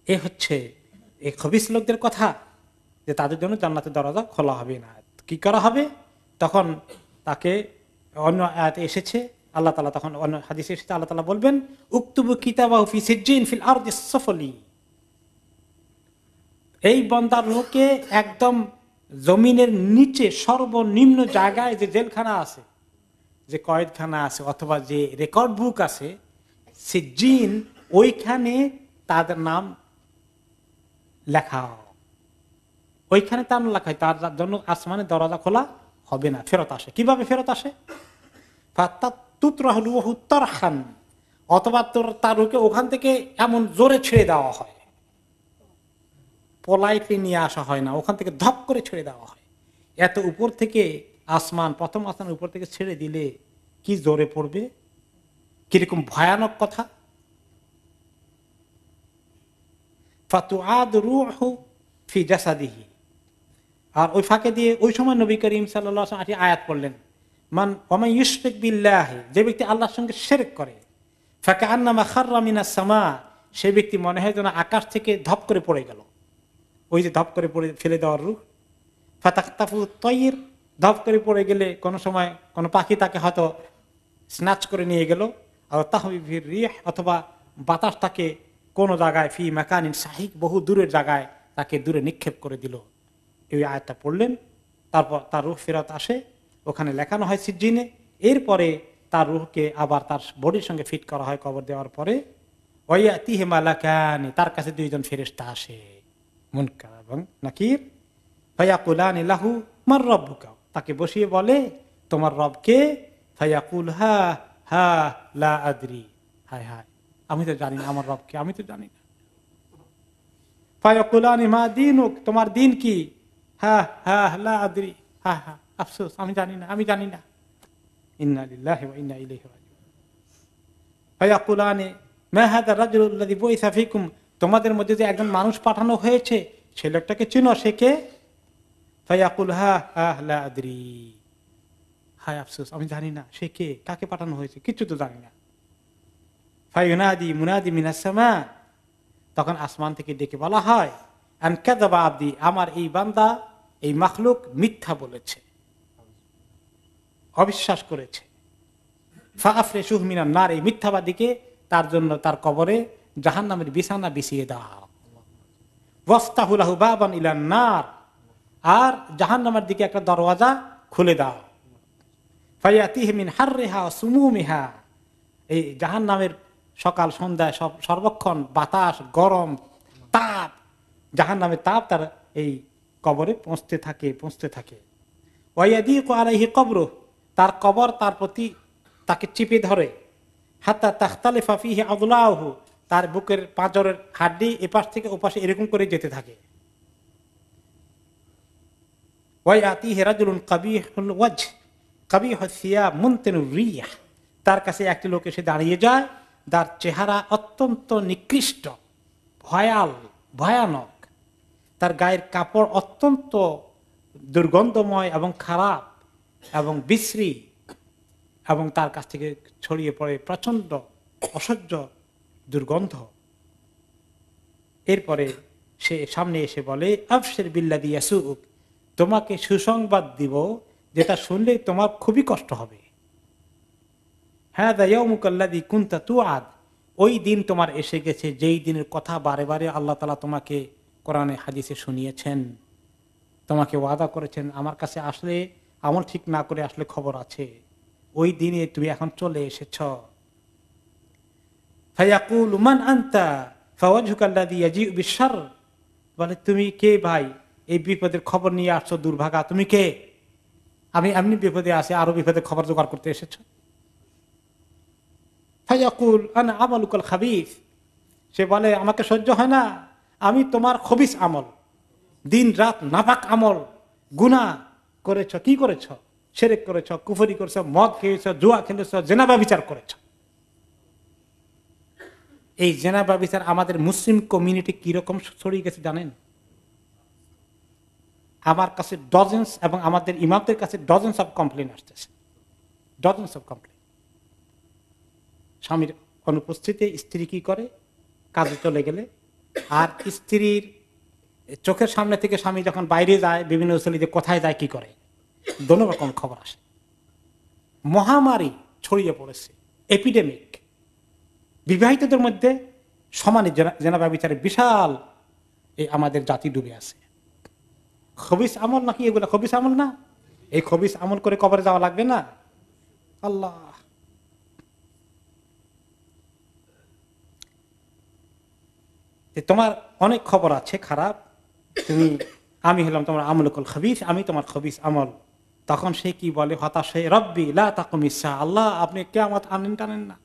এ হচ্ছে এই খবিস লোকদের কথা, যে তাদের জন্য জান্নাতের দরজা খোলা হবে না। কি করা হবে? তখন তাকে অন্য আয়াতে এসেছে, আল্লাহ তাআলা তখন অন্য হাদিসে এসেছে, আল্লাহ তাআলা বলবেন উকতুবু কিতাবাহু ফি সিজ্জিন ফিল আরদিস সাফলি, এই বান্দার লোকে একদম জমিনের নিচে সর্বনিম্ন জায়গায় যে জেলখানা আছে, যে কয়েদখানা আছে, অথবা যে রেকর্ড বুক আছে সিজ্জিন, ওইখানে তাদের নাম লেখা, ওইখানে তার নাম লেখা হয়। তার জন্য আসমানের দরজা খোলা হবে না, ফেরত আসে। কিভাবে ফেরত আসে? অথবা তার ওখান থেকে এমন জোরে ছেড়ে দেওয়া হয়, পোলাইটলি নিয়ে আসা হয় না, ওখান থেকে ধপ করে ছেড়ে দেওয়া হয়। এত উপর থেকে আসমান, প্রথম আসমানের উপর থেকে ছেড়ে দিলে কি জোরে পড়বে, কিরকম ভয়ানক কথা। ফাতুআদ রূহু ফি জাসাদিহি, আর ওই ফাঁকে দিয়ে ওই সময় নবী করিম সাল্লাল্লাহু আলাইহি ওয়াসাল্লাম আয়াত পড়লেন, মান ওয়া মান ইউশরিক বিল্লাহি, যে ব্যক্তি আল্লাহর সঙ্গে শিরক করে, ফাকান্নামা খাররা মিনাস সামা, সেই ব্যক্তি মনে হয় যেন আকাশ থেকে ধপ করে পড়ে গেল। ওই যে ধপ করে পড়ে ফেলে দেওয়ার রূহ, ফাতাখতাফু তায়র, ধপ করে পড়ে গেলে কোন সময় কোন পাখি তাকে হয়তো স্ন্যাচ করে নিয়ে গেল, আর তাহবির রিহ, অথবা বাতাস তাকে কোন জায়গায় ফি মাকানিন সাহিক, বহু দূরের জায়গায় তাকে দূরে নিক্ষেপ করে দিল। এই আয়াতটা পড়লেন, তারপর তার রূহ ফেরত আসে, ওখানে লেখানো হয় সিজ্জিনে। এরপরে তার রূহকে আবার তার বডির সঙ্গে ফিট করা হয় কবর দেওয়ার পরে। ওয়ায়াতিহি মালাকানি, তার কাছে দুইজন ফেরেশতা আসে, মুনকার এবং নাকির। ফায়াকুলানি লাহু মার রাব্বুকা, তাকে বসিয়ে বলে তোমার রব কে? ফায়াকুল হা হা লা আদরি, হায় হায় আমি তো জানি না আমার রব কে, আমি তো জানি না। ফায়াকুলানি মা দীনুক, তোমার দিন কি? হা হা লা আদরি, হা হা আফসোস আমি জানি না, আমি জানি না। ইন্না লিল্লাহি ওয়া ইন্না ইলাইহি রাজিউন। ফায়াকুলানি মা হাদা রাজুলুল লাযী বুইসা ফীকুম, তোমাদের মধ্যে যে একজন মানুষ পাঠানো হয়েছে, সেই লোকটাকে চিনো, সে কে? ফায়াকুল হা হা লা আদরি, হায় আফসোস আমি জানি না সে কে, কাকে পাঠানো হয়েছে, কিছু তো জানি না। ফায়ুনাদি মুনাদি মিনাস সামা, তখন আসমান থেকে ডেকে বলা হয় আন কাযাবা আবদি, আমার এই বান্দা, এই মাখলুক মিথ্যা বলেছে, অবিশ্বাস করেছে। ফাআফরিশুহু মিনান নার, এই মিথ্যাবাদীকে তার জন্য তার কবরে জাহান্নামের বিছানা বিছিয়ে দাও। ওয়াফতাহু লাহু বাবান ইলান নার, আর জাহান্নামের দিকে একটা দরওয়াজা খুলে দাও। ফায়াতিহি মিন হাররিহা ওয়া সুমুমিহা, এই জাহান্নামের সকাল সন্ধ্যায় সর্বক্ষণ বাতাস, গরম, তাপ, জাহান্নামের তাপ তার এই কবরে পৌঁছতে থাকে। ওয়ায়াদিকু আলাইহি কবরু, তার কবর তার প্রতি তাকে চিপে ধরে। হাত্তা তাখতালিফা ফীহি আযলাউহু, তার বুকের পাঁজরের হাড্ডি এপাশ থেকে ওপাশে এরকম করে যেতে থাকে। ওয়ায়াতিহি রাজুলুন কাবীহুল ওয়াজহ কাবীহুস সিয়াব মুনতিনুর রিহ, তার কাছে একটি লোক এসে দাঁড়িয়ে যায়, যার চেহারা অত্যন্ত নিকৃষ্ট, ভয়ানক, তার গায়ের কাপড় অত্যন্ত দুর্গন্ধময় এবং খারাপ এবং বিশ্রী, এবং তার কাছ থেকে ছড়িয়ে পড়ে প্রচন্ড অসহ্য দুর্গন্ধ। এরপরে সে সামনে এসে বলে আবশির বিল্লাযী ইয়াসুউক, তোমাকে সুসংবাদ দিব যেটা শুনলে তোমার খুবই কষ্ট হবে। হাযা ইয়াউমুকাল্লাযী কুনতা তুআদ, ওই দিন তোমার এসে গেছে যেই দিনের কথা বারে বারে আল্লাহ তাআলা তোমাকে কোরআনে হাদিসে শুনিয়েছেন, তোমাকে ওয়াদা করেছেন আমার কাছে আসলে আমল ঠিক না করে আসলে খবর আছে, ওই দিনে তুমি এখন চলে এসেছ। ফায়াকুলু মান আনতা ফাওয়াজহুকা আল্লাযী ইয়াজিউ বিশ-শারর, বলে তুমি কে ভাই, এই বিপদের খবর নিয়ে আসছো দুর্ভাগা, তুমি কে? আমি এমনি বিপদে আছি, আরো বিপদের খবর জোগাড় করতে এসেছো। ফায়াকুল আনা আমালুকাল খাবিস, সে বলে আমাকে সহ্য হয় না, আমি তোমার খবিস আমল, দিন রাত নাপাক আমল, গুনাহ করেছ, কি করেছ? শিরক করেছ, কুফরি করেছ, মদ খেয়েছ, জুয়া খেলেছ, জিনা ব্যভিচার করেছ। এই জিনা ব্যভিচার আমাদের মুসলিম কমিউনিটি কিরকম ছড়িয়ে গেছে জানেন? আমার কাছে ডজেন্স এবং আমাদের ইমামদের কাছে ডজেন্স অফ কমপ্লেন আসতেছে, ডজেন্স অফ কমপ্লেন। স্বামীর অনুপস্থিতিতে স্ত্রী কি করে, কাজে চলে গেলে, আর স্ত্রীর চোখের সামনে থেকে স্বামী যখন বাইরে যায়, বিভিন্ন ছেলেতে কোথায় যায়, কি করে, দোনো রকম খবর আসে। মহামারী ছড়িয়ে পড়েছে, এপিডেমিক। বিবাহিতদের মধ্যে সমানে জেনা ব্যভিচারে বিশাল এই আমাদের জাতি ডুবে আছে। খবিস আমল নাকি এগুলা খবিস আমল না? এই খবিস আমল করে কবরে যাওয়া লাগবে না? আল্লাহ, তোমার অনেক খবর আছে খারাপ, তুমি, আমি হলাম তোমার আমলুকুল খবিস, আমি তোমার খবিস আমল। তখন সে কি বলে হতাশে, রব্বি লা তাকুমিস সাআ, আল্লাহ আপনি কিয়ামত আনেন টানেন না,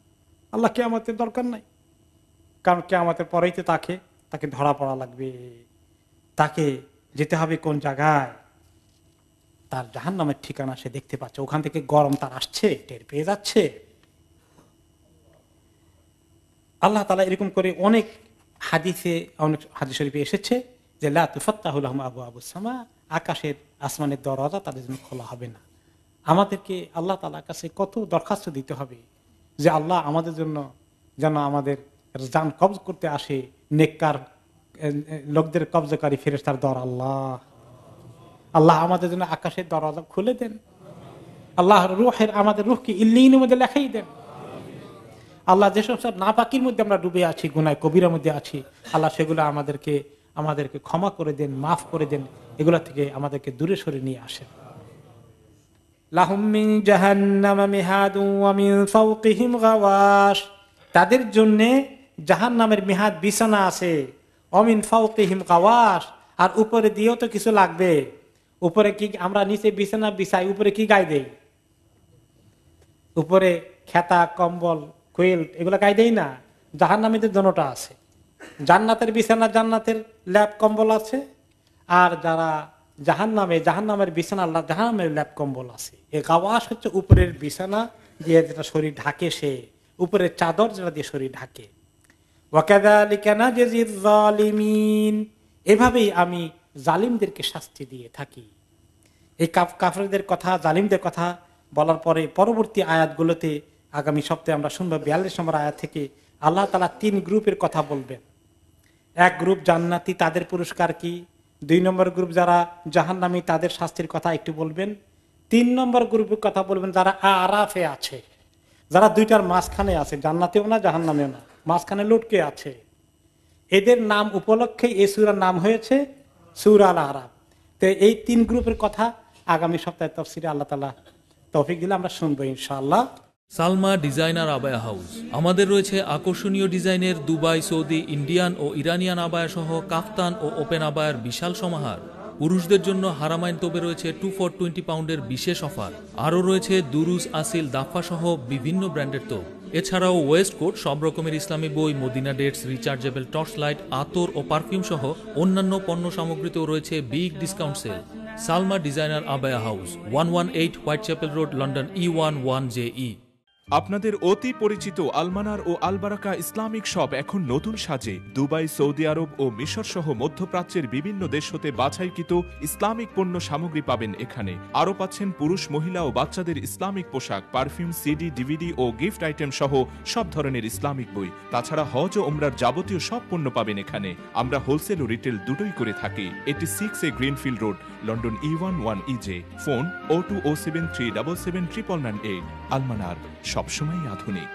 আল্লাহ কিয়ামতের দরকার নাই, কারণ কিয়ামতের পরেই তো তাকে ধরা পড়া লাগবে, তাকে যেতে হবে কোন জায়গায়, তার জাহান্নামের ঠিকানা সে দেখতে পাচ্ছে, ওখান থেকে গরম তার আসছে, টের পেয়ে যাচ্ছে। আল্লাহ তাআলা এরকম করে অনেক হাদিসে, অনেক হাদিস শরীফে এসেছে যে লা তুফাত্তাহু লাহুম আবওয়াবুস সামা, আকাশের আসমানের দরজা তাদের জন্য খোলা হবে না। আমাদেরকে আল্লাহ তাআলার কাছে কত দরখাস্ত দিতে হবে যে আল্লাহ আমাদের জন্য যেন আমাদের জান কবজ করতে আসে নেককার লোকদের কবজকারী ফেরেশতার দর। আল্লাহ আল্লাহ আমাদের জন্য আকাশের দরজা খুলে দেন, আল্লাহ রূহের, আমাদের রূহকে ইল্লিনের মধ্যে লেখাই দেন। আল্লাহ যেসব সব নাপাকির মধ্যে আমরা ডুবে আছি, গুনাহ কবিরার মধ্যে আছি, আল্লাহ সেগুলো আমাদেরকে ক্ষমা করে দেন, মাফ করে দেন, এগুলা থেকে আমাদেরকে দূরে সরে নিয়ে আসেন। লাহুম মিন জাহান্নাম মিহাদুন ওয়া মিন ফাওকিহিম গাওয়াশ, তাদের জন্য জাহান্নামের মিহাদ বিছানা আছে, ওয়া মিন ফাওকিহিম গাওয়াশ, আর উপরে দিয়েও তো কিছু লাগবে। উপরে কি আমরা নিচে বিছানা বিছাই, উপরে কি গায়ে দেই? উপরে খেতা, কম্বল, কোয়েল, এগুলো গায়ে দেই না। জাহান্নামীদের দোনোটা আছে, জান্নাতের বিছানা, জান্নাতের ল্যাপ কম্বল আছে, আর যারা জাহান্নামের বিছানা, আল্লাহ জাহান্নামের ল্যাপ কম্বল আছে। এই গাওয়াশ হচ্ছে উপরের বিছানা দিয়ে যেটা শরীর ঢাকে, সে উপরের চাদর যেটা দিয়ে শরীর ঢাকে। ওয়াকাযালিকা নাজজিয যালিমিন, এভাবেই আমি জালিমদেরকে শাস্তি দিয়ে থাকি। এই কাফেরদের কথা, জালিমদের কথা বলার পরে পরবর্তী আয়াতগুলোতে আগামী সপ্তাহে আমরা শুনবো 42 নম্বর আয়াত থেকে আল্লাহ তাআলা 3 গ্রুপের কথা বলবেন। এক গ্রুপ জান্নাতি, তাদের পুরস্কার কি। 2 নম্বর গ্রুপ যারা জাহান্নামী, তাদের শাস্তির কথা একটু বলবেন। 3 নম্বর গ্রুপের কথা বলবেন যারা আরাফে আছে, যারা দুইটার মাঝখানে আছে, জান্নাতেও না জাহান্নামেও না, মাঝখানে লটকে আছে। এদের নাম উপলক্ষে এই সূরার নাম হয়েছে সূরা আল আরাফ। তো এই 3 গ্রুপের কথা আগামী সপ্তাহে তাফসীরে আল্লাহ তাআলা তৌফিক দিলে আমরা শুনবো ইনশাআল্লাহ।
সালমা ডিজাইনার আবায়া হাউস, আমাদের রয়েছে আকর্ষণীয় ডিজাইনের দুবাই, সৌদি, ইন্ডিয়ান ও ইরানিয়ান আবায়া সহ কাফতান ও ওপেন আবায়ার বিশাল সমাহার। পুরুষদের জন্য হারামাইন তোবে রয়েছে 2 for 20 পাউন্ডের বিশেষ অফার। আরও রয়েছে দুরুজ, আসিল, দাফা সহ বিভিন্ন ব্র্যান্ডের তোপ। এছাড়াও ওয়েস্ট কোট, সব রকমের ইসলামী বই, Medina dates, rechargeable torch light, আতর ও পারফিউম সহ অন্যান্য পণ্য সামগ্রীতেও রয়েছে big discount sale. Salma designer abaya house, 118 Whitechapel road, London E11JE।
আপনাদের অতি পরিচিত আলমানার ও আলবারাকা ইসলামিক শপ এখন নতুন সাজে দুবাই, সৌদি আরব ও মিশর সহ মধ্যপ্রাচ্যের বিভিন্ন দেশ হতে বাছাইকৃত ইসলামিক পণ্য সামগ্রী পাবেন এখানে। আরও পাচ্ছেন পুরুষ, মহিলা ও বাচ্চাদের ইসলামিক পোশাক, পারফিউম, সিডি, ডিভিডি ও গিফট আইটেম সহ সব ধরনের ইসলামিক বই। তাছাড়া হজ ও উমরার যাবতীয় সব পণ্য পাবেন এখানে। আমরা হোলসেল ও রিটেল দুটোই করে থাকি। 86 greenfield road, London E11EJ। Phone 0207377998। আলমানার, সবসময় আধুনিক।